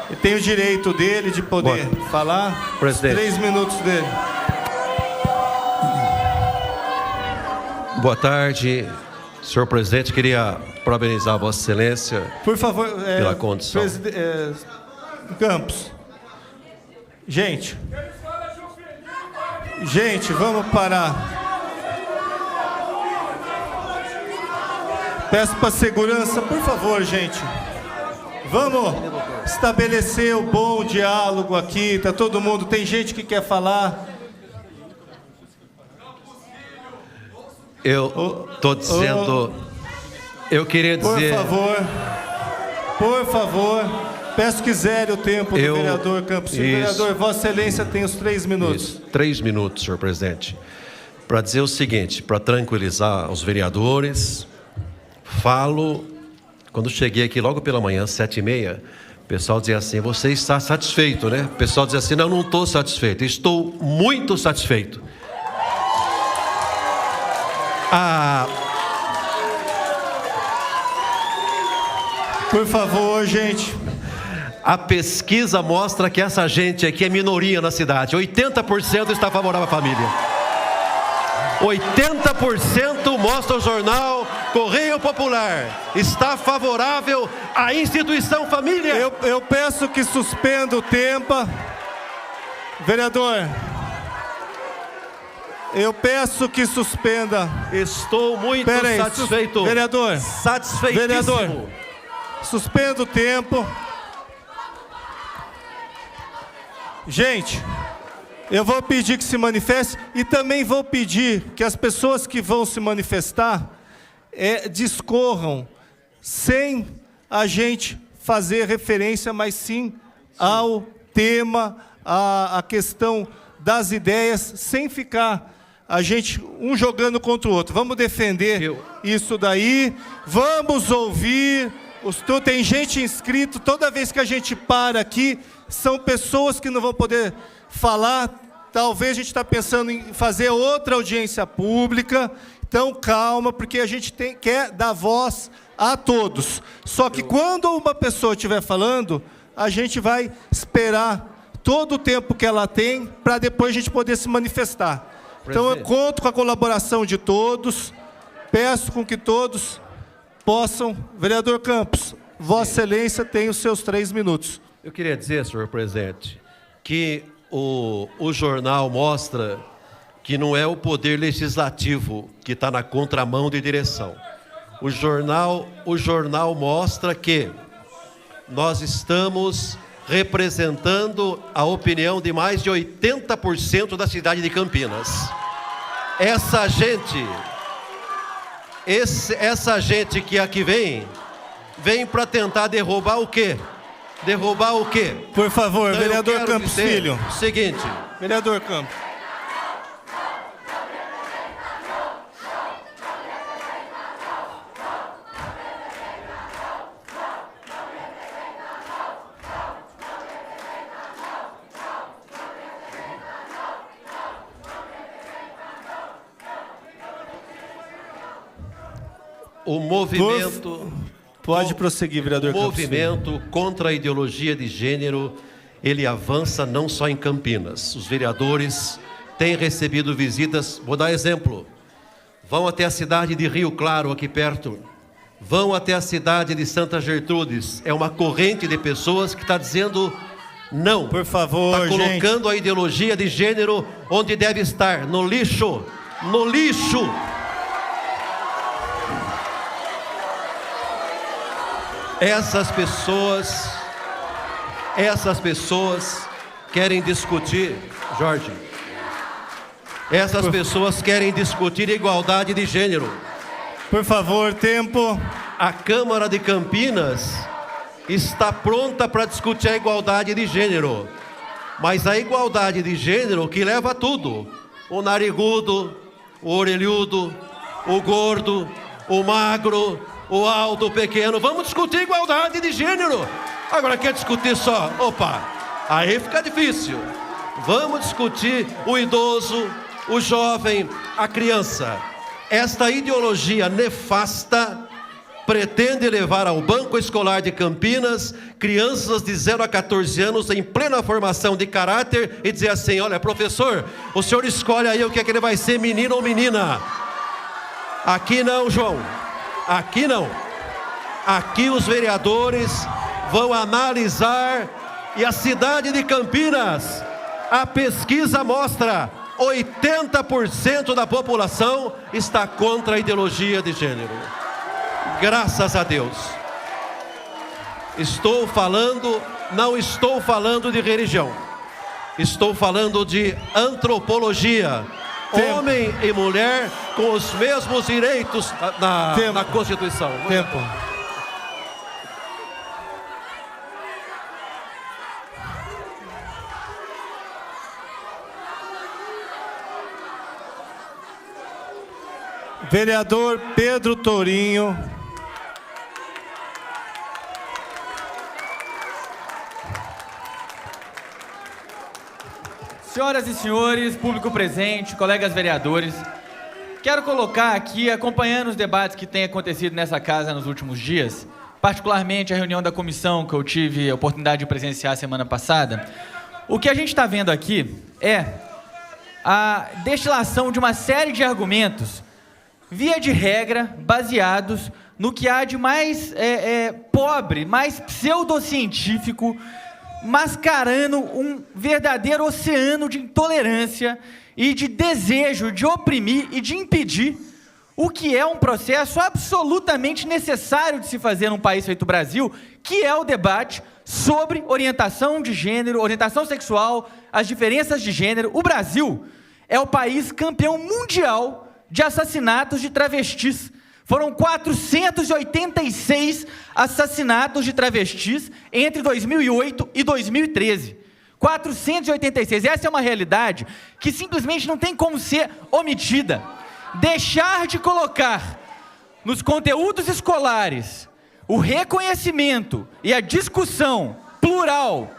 S2: Ele tem o direito dele de poder falar.
S13: Presidente.
S2: 3 minutos dele.
S13: Boa tarde, senhor presidente. Queria parabenizar a Vossa Excelência.
S2: Por favor,
S13: pela condição.
S2: Campos. Gente, vamos parar. Peço para a segurança, por favor, gente. Vamos estabelecer o bom diálogo aqui. Tá todo mundo. Tem gente que quer falar.
S13: Eu estou dizendo. Eu queria dizer.
S2: Por favor. Peço que zere o tempo do vereador Campos. Vereador, Vossa Excelência tem os 3 minutos.
S13: Isso, 3 minutos, senhor presidente. Para dizer o seguinte, para tranquilizar os vereadores. Quando cheguei aqui logo pela manhã, 7h30, o pessoal dizia assim, você está satisfeito, né? O pessoal dizia assim, não estou satisfeito, estou muito satisfeito.
S2: Por favor, gente.
S13: A pesquisa mostra que essa gente aqui é minoria na cidade, 80% está favorável à família. 80% mostra o jornal Correio Popular. Está favorável à instituição família.
S2: Eu peço que suspenda o tempo. Vereador, eu peço que suspenda.
S13: Estou muito satisfeito.
S2: Vereador,
S13: satisfeitíssimo.
S2: Vereador, suspenda o tempo. Gente, eu vou pedir que se manifeste e também vou pedir que as pessoas que vão se manifestar discorram sem a gente fazer referência, mas sim ao tema, à questão das ideias, sem ficar a gente um jogando contra o outro. Vamos defender isso daí, vamos ouvir. Tem gente inscrito, toda vez que a gente para aqui, são pessoas que não vão poder falar. Talvez a gente está pensando em fazer outra audiência pública. Então, calma, porque a gente quer dar voz a todos. Só que quando uma pessoa estiver falando, a gente vai esperar todo o tempo que ela tem para depois a gente poder se manifestar. Então, eu conto com a colaboração de todos. Peço com que todos possam. Vereador Campos, Vossa Excelência tem os seus 3 minutos.
S13: Eu queria dizer, senhor presidente, que o jornal mostra que não é o poder legislativo que está na contramão de direção. O jornal mostra que nós estamos representando a opinião de mais de 80% da cidade de Campinas. Essa gente que aqui vem para tentar derrubar o quê? Derrubar o quê?
S2: Por favor, então, vereador Campos Filho.
S13: Seguinte.
S2: Vereador Campos.
S13: O movimento...
S2: Pode prosseguir, vereador Campos.
S13: O movimento contra a ideologia de gênero, ele avança não só em Campinas. Os vereadores têm recebido visitas, vou dar exemplo. Vão até a cidade de Rio Claro, aqui perto. Vão até a cidade de Santa Gertrudes. É uma corrente de pessoas que está dizendo não.
S2: Por favor,
S13: está colocando a ideologia de gênero onde deve estar, no lixo. No lixo. Essas pessoas querem discutir, Jorge, Essas pessoas querem discutir igualdade de gênero.
S2: Por favor, tempo.
S13: A Câmara de Campinas está pronta para discutir a igualdade de gênero. Mas a igualdade de gênero que leva a tudo. O narigudo, o orelhudo, o gordo, o magro, o alto, o pequeno. Vamos discutir igualdade de gênero. Agora quer discutir só? Opa, aí fica difícil. Vamos discutir o idoso, o jovem, a criança. Esta ideologia nefasta pretende levar ao Banco Escolar de Campinas crianças de 0 a 14 anos em plena formação de caráter e dizer assim: olha, professor, o senhor escolhe aí o que é que ele vai ser, menino ou menina. Aqui não, João. Aqui não. Aqui os vereadores vão analisar, e a cidade de Campinas, a pesquisa mostra, 80% da população está contra a ideologia de gênero. Graças a Deus. Não estou falando de religião. Estou falando de antropologia.
S2: Tempo.
S13: Homem e mulher com os mesmos direitos na Constituição.
S2: Tempo. Vereador Pedro Tourinho.
S14: Senhoras e senhores, público presente, colegas vereadores, quero colocar aqui, acompanhando os debates que têm acontecido nessa casa nos últimos dias, particularmente a reunião da comissão que eu tive a oportunidade de presenciar semana passada, o que a gente está vendo aqui é a destilação de uma série de argumentos, via de regra, baseados no que há de mais pobre, mais pseudocientífico, mascarando um verdadeiro oceano de intolerância e de desejo de oprimir e de impedir o que é um processo absolutamente necessário de se fazer num país feito Brasil, que é o debate sobre orientação de gênero, orientação sexual, as diferenças de gênero. O Brasil é o país campeão mundial de assassinatos de travestis. Foram 486 assassinatos de travestis entre 2008 e 2013. 486. Essa é uma realidade que simplesmente não tem como ser omitida. Deixar de colocar nos conteúdos escolares o reconhecimento e a discussão plural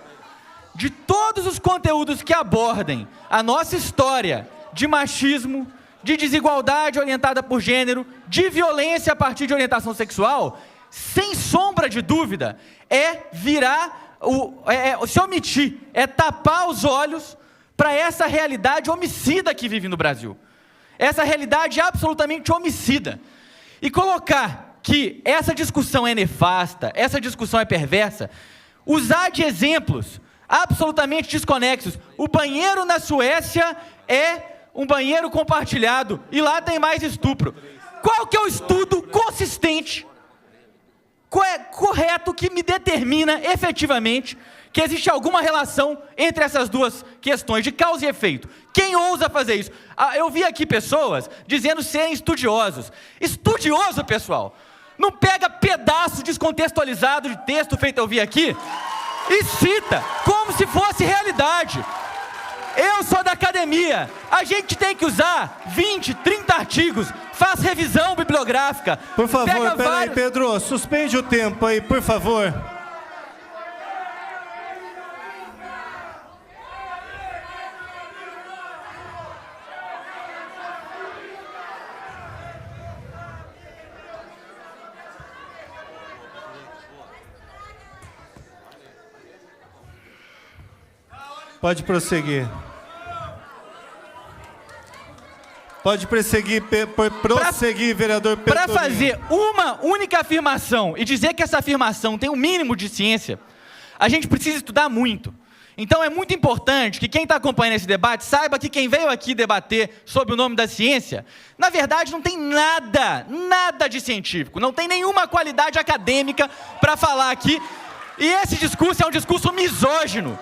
S14: de todos os conteúdos que abordem a nossa história de machismo, de desigualdade orientada por gênero, de violência a partir de orientação sexual, sem sombra de dúvida, é se omitir, é tapar os olhos para essa realidade homicida que vive no Brasil. Essa realidade absolutamente homicida. E colocar que essa discussão é nefasta, essa discussão é perversa, usar de exemplos absolutamente desconexos. O banheiro na Suécia é um banheiro compartilhado e lá tem mais estupro. Qual que é o estudo consistente, correto, que me determina efetivamente que existe alguma relação entre essas duas questões de causa e efeito? Quem ousa fazer isso? Eu vi aqui pessoas dizendo serem estudiosos. Estudioso, pessoal, não pega pedaço descontextualizado de texto feito eu vi aqui e cita como se fosse realidade. Eu sou da academia, a gente tem que usar 20, 30 artigos, faz revisão bibliográfica.
S2: Por favor, peraí, Pedro, suspende o tempo aí, por favor. Pode prosseguir. Pode prosseguir, vereador Pedro.
S14: Para fazer uma única afirmação e dizer que essa afirmação tem um mínimo de ciência, a gente precisa estudar muito. Então é muito importante que quem está acompanhando esse debate saiba que quem veio aqui debater sobre o nome da ciência, na verdade não tem nada de científico, não tem nenhuma qualidade acadêmica para falar aqui. E esse discurso é um discurso misógino,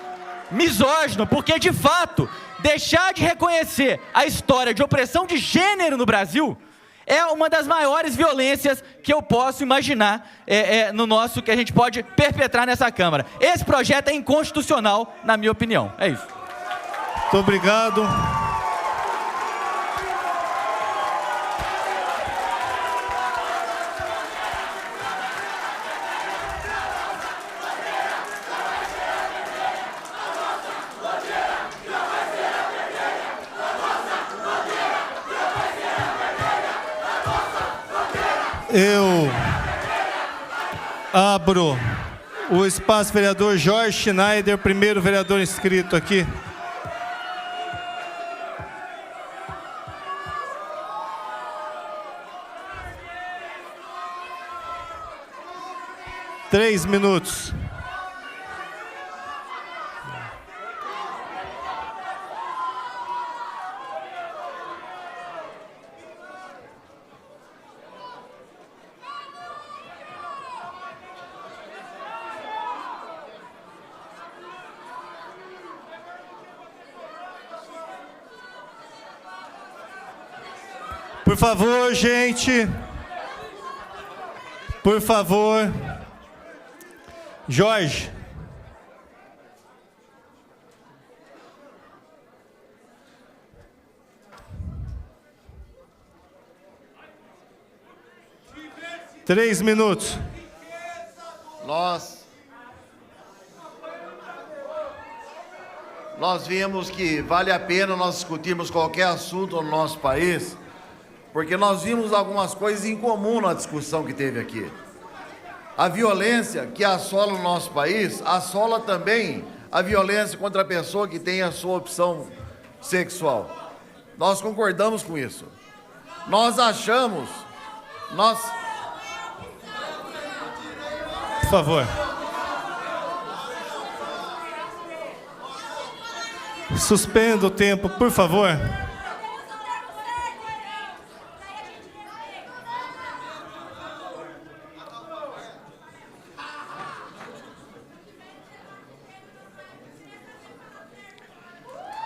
S14: porque de fato deixar de reconhecer a história de opressão de gênero no Brasil é uma das maiores violências que eu posso imaginar que a gente pode perpetrar nessa Câmara. Esse projeto é inconstitucional, na minha opinião. É isso.
S2: Muito obrigado. Eu abro o espaço vereador Jorge Schneider, primeiro vereador inscrito aqui. Três minutos. Por favor, gente. Por favor. Jorge. Três minutos.
S15: Nós vimos que vale a pena nós discutirmos qualquer assunto no nosso país, porque nós vimos algumas coisas em comum na discussão que teve aqui. A violência que assola o nosso país, assola também a violência contra a pessoa que tem a sua opção sexual. Nós concordamos com isso. Nós achamos,
S2: Por favor. Suspenda o tempo, por favor.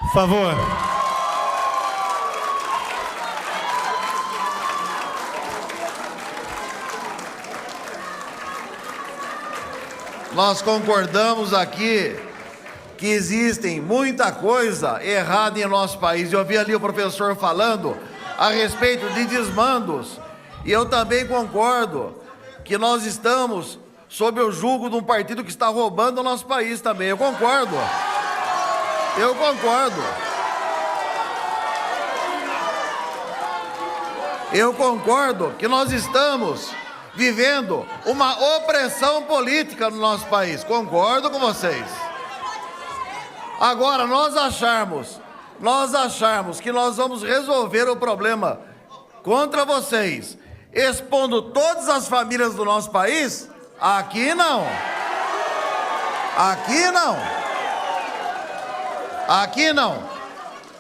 S2: Por favor.
S15: Nós concordamos aqui que existem muita coisa errada em nosso país. Eu vi ali o professor falando a respeito de desmandos, e eu também concordo que nós estamos sob o jugo de um partido que está roubando o nosso país também. Eu concordo. Eu concordo que nós estamos vivendo uma opressão política no nosso país. Concordo com vocês. Agora, nós acharmos que nós vamos resolver o problema contra vocês, expondo todas as famílias do nosso país, aqui não.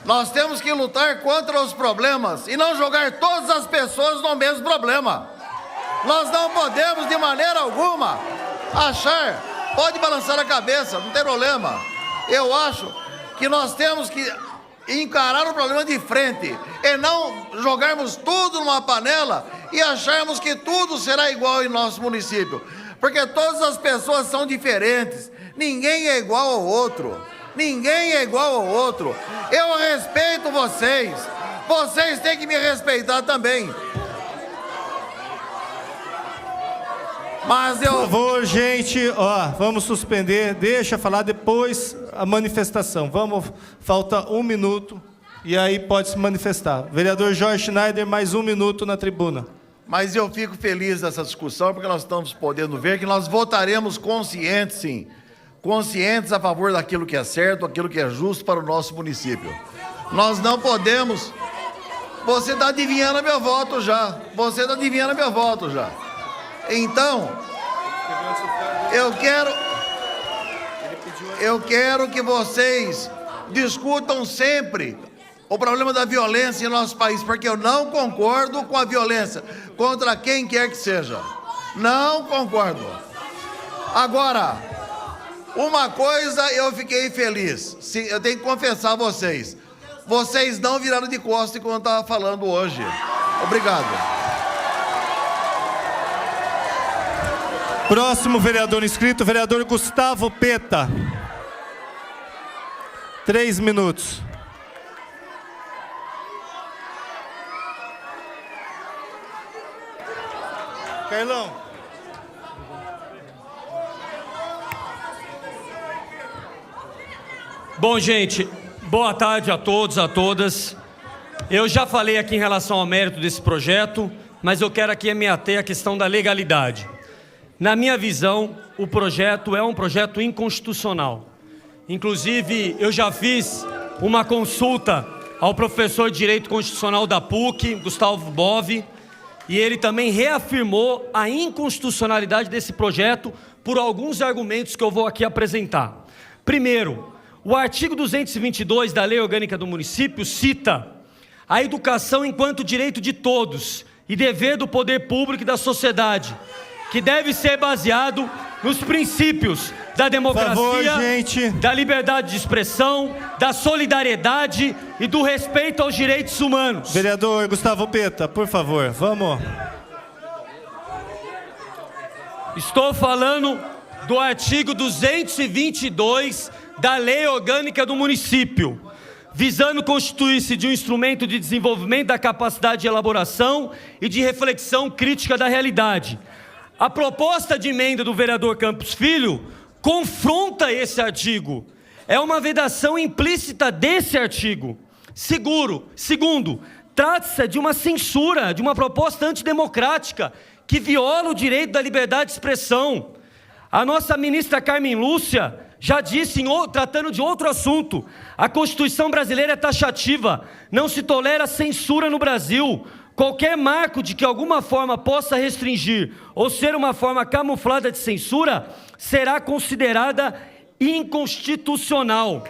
S15: Nós temos que lutar contra os problemas e não jogar todas as pessoas no mesmo problema. Nós não podemos, de maneira alguma, achar, pode balançar a cabeça, não tem problema. Eu acho que nós temos que encarar o problema de frente e não jogarmos tudo numa panela e acharmos que tudo será igual em nosso município. Porque todas as pessoas são diferentes, ninguém é igual ao outro. Eu respeito vocês, vocês têm que me respeitar também. Mas
S2: Por favor, gente, vamos suspender, deixa falar depois a manifestação. Falta 1 minuto e aí pode se manifestar. Vereador Jorge Schneider, mais 1 minuto na tribuna.
S15: Mas eu fico feliz dessa discussão, porque nós estamos podendo ver que nós votaremos conscientes, sim. Conscientes a favor daquilo que é certo, aquilo que é justo para o nosso município. Nós não podemos... Você está adivinhando meu voto já. Então, eu quero que vocês discutam sempre o problema da violência em nosso país, porque eu não concordo com a violência contra quem quer que seja. Não concordo. Agora, uma coisa eu fiquei feliz, eu tenho que confessar a vocês, vocês não viraram de costas enquanto eu estava falando hoje. Obrigado.
S2: Próximo vereador inscrito, vereador Gustavo Peta. 3 minutos. Carlão.
S16: Bom, gente, boa tarde a todos, a todas. Eu já falei aqui em relação ao mérito desse projeto, mas eu quero aqui me ater à questão da legalidade. Na minha visão, o projeto é um projeto inconstitucional. Inclusive, eu já fiz uma consulta ao professor de Direito Constitucional da PUC, Gustavo Bove, e ele também reafirmou a inconstitucionalidade desse projeto por alguns argumentos que eu vou aqui apresentar. Primeiro, o artigo 222 da Lei Orgânica do Município cita a educação enquanto direito de todos e dever do poder público e da sociedade, que deve ser baseado nos princípios da democracia, da liberdade de expressão, da solidariedade e do respeito aos direitos humanos.
S2: Vereador Gustavo Peta, por favor, vamos.
S16: Estou falando do artigo 222 da Lei Orgânica do Município, visando constituir-se de um instrumento de desenvolvimento da capacidade de elaboração e de reflexão crítica da realidade. A proposta de emenda do vereador Campos Filho confronta esse artigo. É uma vedação implícita desse artigo. Segundo, trata-se de uma censura, de uma proposta antidemocrática que viola o direito da liberdade de expressão. A nossa ministra Carmen Lúcia já disse, tratando de outro assunto, a Constituição brasileira é taxativa, não se tolera censura no Brasil. Qualquer marco de que alguma forma possa restringir ou ser uma forma camuflada de censura será considerada inconstitucional.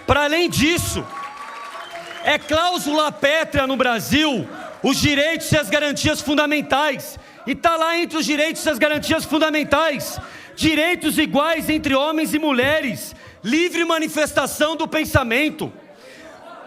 S16: Para além disso, é cláusula pétrea no Brasil os direitos e as garantias fundamentais. E está lá entre os direitos e as garantias fundamentais: direitos iguais entre homens e mulheres, livre manifestação do pensamento.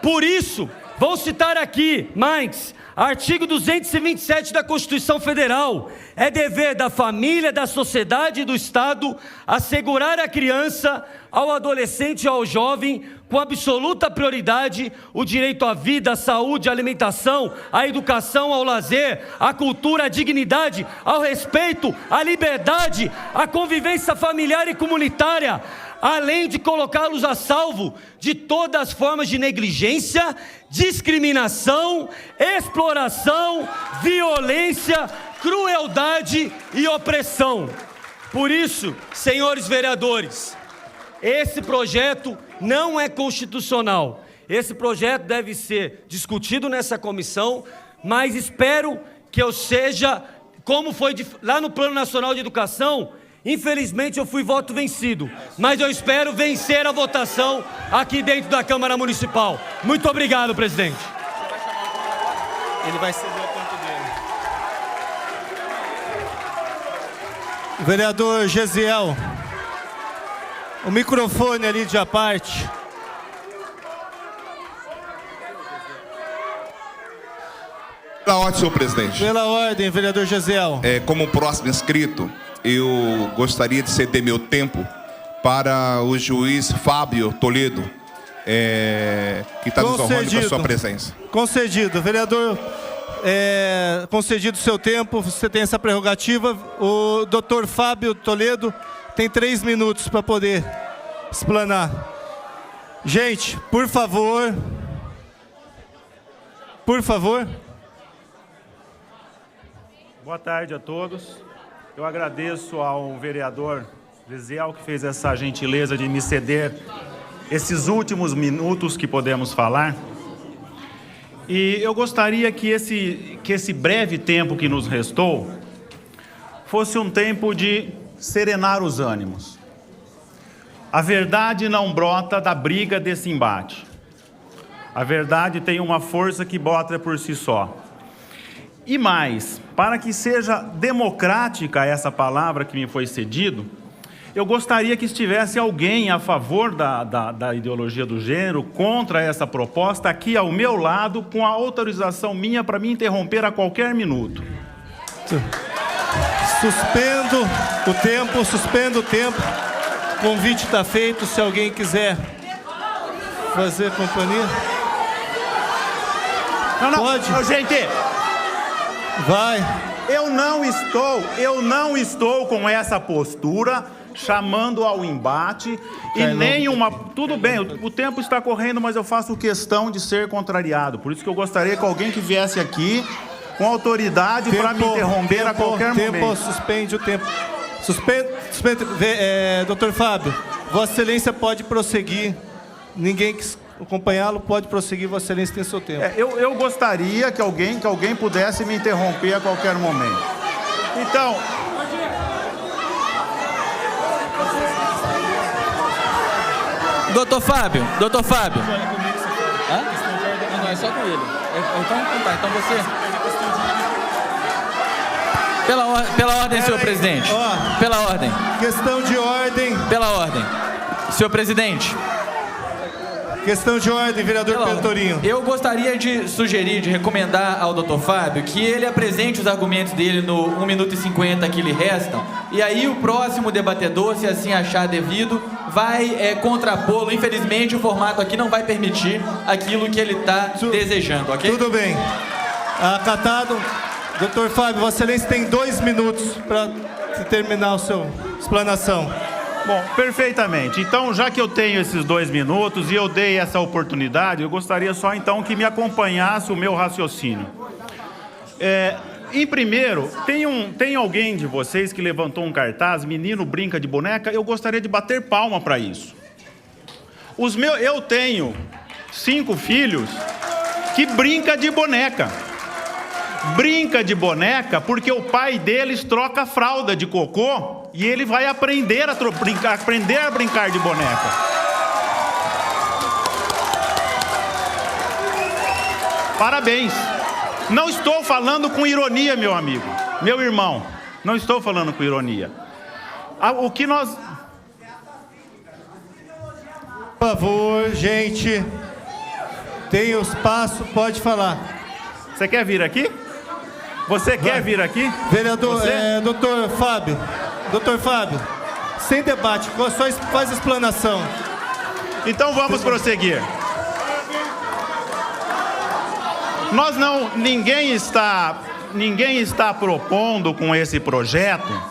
S16: Por isso, vou citar aqui mais artigo 227 da Constituição Federal. É dever da família, da sociedade e do Estado assegurar à criança, ao adolescente e ao jovem, com absoluta prioridade, o direito à vida, à saúde, à alimentação, à educação, ao lazer, à cultura, à dignidade, ao respeito, à liberdade, à convivência familiar e comunitária, além de colocá-los a salvo de todas as formas de negligência, discriminação, exploração, violência, crueldade e opressão. Por isso, senhores vereadores, esse projeto não é constitucional. Esse projeto deve ser discutido nessa comissão, mas espero que eu seja, como foi lá no Plano Nacional de Educação. Infelizmente eu fui voto vencido, mas eu espero vencer a votação aqui dentro da Câmara Municipal. Muito obrigado, presidente.
S2: Ele vai ceder o tempo dele. Vereador Gesiel, o microfone ali de à parte.
S17: Pela ordem, senhor presidente.
S2: Pela ordem, vereador Gesiel.
S17: Como próximo inscrito, eu gostaria de ceder meu tempo para o juiz Fábio Toledo, que está nos honrando com a sua presença.
S2: Concedido. Vereador, concedido o seu tempo, você tem essa prerrogativa. O doutor Fábio Toledo tem 3 minutos para poder explanar. Gente, por favor. Por favor.
S18: Boa tarde a todos. Eu agradeço ao vereador Gesiel que fez essa gentileza de me ceder esses últimos minutos que podemos falar. E eu gostaria que esse breve tempo que nos restou fosse um tempo de serenar os ânimos. A verdade não brota da briga desse embate. A verdade tem uma força que brota por si só. E mais, para que seja democrática essa palavra que me foi cedido, Eu gostaria que estivesse alguém a favor da ideologia do gênero, contra essa proposta, aqui ao meu lado, com a autorização minha para me interromper a qualquer minuto.
S2: Suspendo o tempo. O convite está feito, se alguém quiser fazer companhia.
S18: Não.
S2: Pode?
S18: Gente,
S2: vai.
S18: Eu não estou com essa postura chamando ao embate e nenhuma... Tudo bem, o tempo está correndo, mas eu faço questão de ser contrariado. Por isso que eu gostaria que alguém que viesse aqui com autoridade para me interromper a qualquer momento.
S2: Suspende o tempo. Suspende. Doutor Fábio, Vossa Excelência pode prosseguir. Ninguém que acompanhá-lo pode prosseguir. Vossa Excelência tem seu tempo.
S18: Eu gostaria que alguém pudesse me interromper a qualquer momento. Então...
S14: Doutor Fábio. Hã? Não, é só com ele. Então você... Pela ordem, senhor presidente. Pela ordem.
S2: Questão de ordem.
S14: Pela ordem. Senhor presidente.
S2: Questão de ordem, vereador Pentorinho.
S14: Eu gostaria de sugerir, de recomendar ao doutor Fábio que ele apresente os argumentos dele no 1 minuto e 50 que lhe restam, e aí o próximo debatedor, se assim achar devido, vai contrapô-lo. Infelizmente, o formato aqui não vai permitir aquilo que ele está desejando, ok?
S2: Tudo bem. Acatado. Doutor Fábio, Vossa Excelência tem 2 minutos para terminar a sua explanação.
S18: Bom, perfeitamente. Então, já que eu tenho esses 2 minutos e eu dei essa oportunidade, eu gostaria só então que me acompanhasse o meu raciocínio. Em primeiro, tem alguém de vocês que levantou um cartaz, menino brinca de boneca? Eu gostaria de bater palma para isso. Eu tenho 5 filhos que brinca de boneca. Brinca de boneca porque o pai deles troca a fralda de cocô e ele vai aprender a brincar de boneca. Parabéns. Não estou falando com ironia, meu amigo, meu irmão. Não estou falando com ironia. O que nós...
S2: Por favor, gente. Tem o espaço, pode falar.
S18: Você quer vir aqui? Você quer vir aqui?
S2: Vereador, doutor Fábio, sem debate, só faz a explanação.
S18: Então vamos prosseguir. Ninguém está propondo com esse projeto.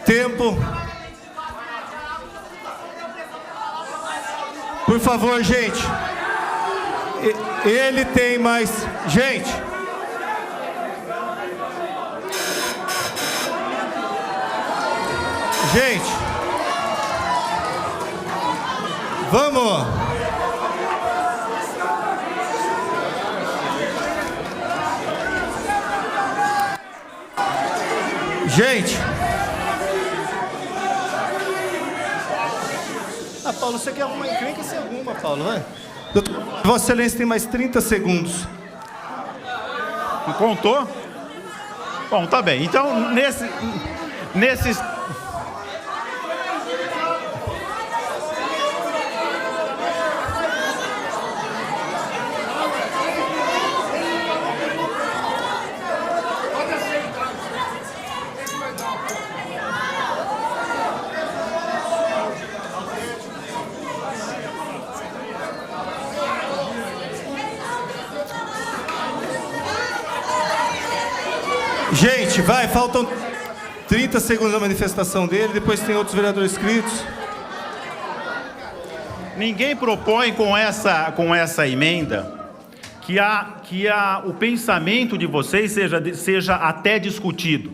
S2: Tempo. Por favor, gente. Ele tem mais... Gente. Gente. Vamos. Gente. Paulo, você quer alguma encrenca? Sem alguma, Paulo, vai. Vossa Excelência tem mais 30 segundos.
S18: Contou? Bom, tá bem. Então, nesses...
S2: Gente, vai, faltam 30 segundos da manifestação dele, depois tem outros vereadores inscritos.
S18: Ninguém propõe com essa emenda que o pensamento de vocês seja até discutido.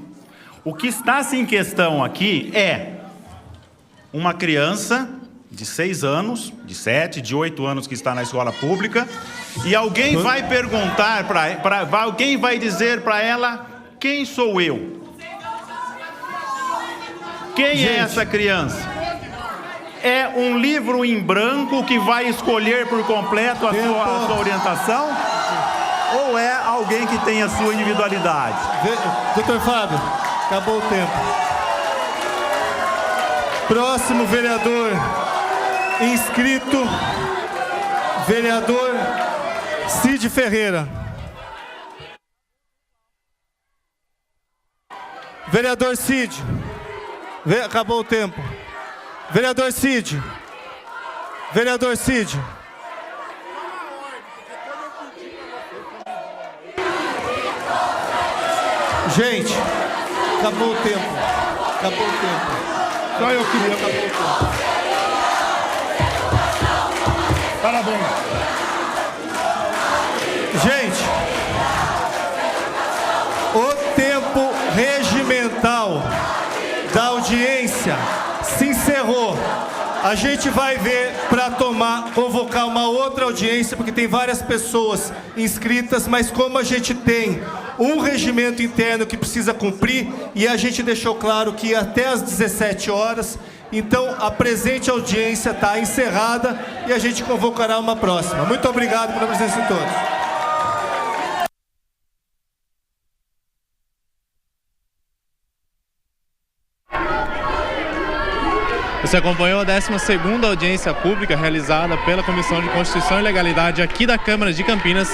S18: O que está-se em questão aqui é uma criança de 6 anos, de 7, de 8 anos que está na escola pública, e alguém vai perguntar alguém vai dizer para ela: quem sou eu? Quem é essa criança? é um livro em branco que vai escolher por completo a sua orientação? Ou é alguém que tem a sua individualidade?
S2: Doutor Fábio, acabou o tempo. Próximo vereador inscrito, vereador Cid Ferreira. Vereador Cid. Acabou o tempo. Vereador Cid. Vereador Cid. Gente, acabou o tempo. Acabou o tempo. Só eu queria. Acabou o tempo. Parabéns. Gente, o tempo regimental da audiência se encerrou. A gente vai ver para convocar uma outra audiência, porque tem várias pessoas inscritas, mas como a gente tem um regimento interno que precisa cumprir, e a gente deixou claro que até às 17 horas, então a presente audiência está encerrada e a gente convocará uma próxima. Muito obrigado pela presença de todos.
S1: Você acompanhou a 12ª audiência pública realizada pela Comissão de Constituição e Legalidade aqui da Câmara de Campinas,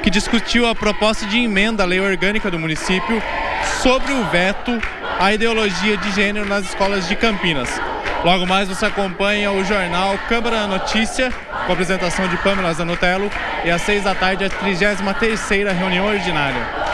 S1: que discutiu a proposta de emenda à lei orgânica do município sobre o veto à ideologia de gênero nas escolas de Campinas. Logo mais você acompanha o jornal Câmara Notícia, com a apresentação de Pamela Zanutello, e às 6 da tarde a 33ª reunião ordinária.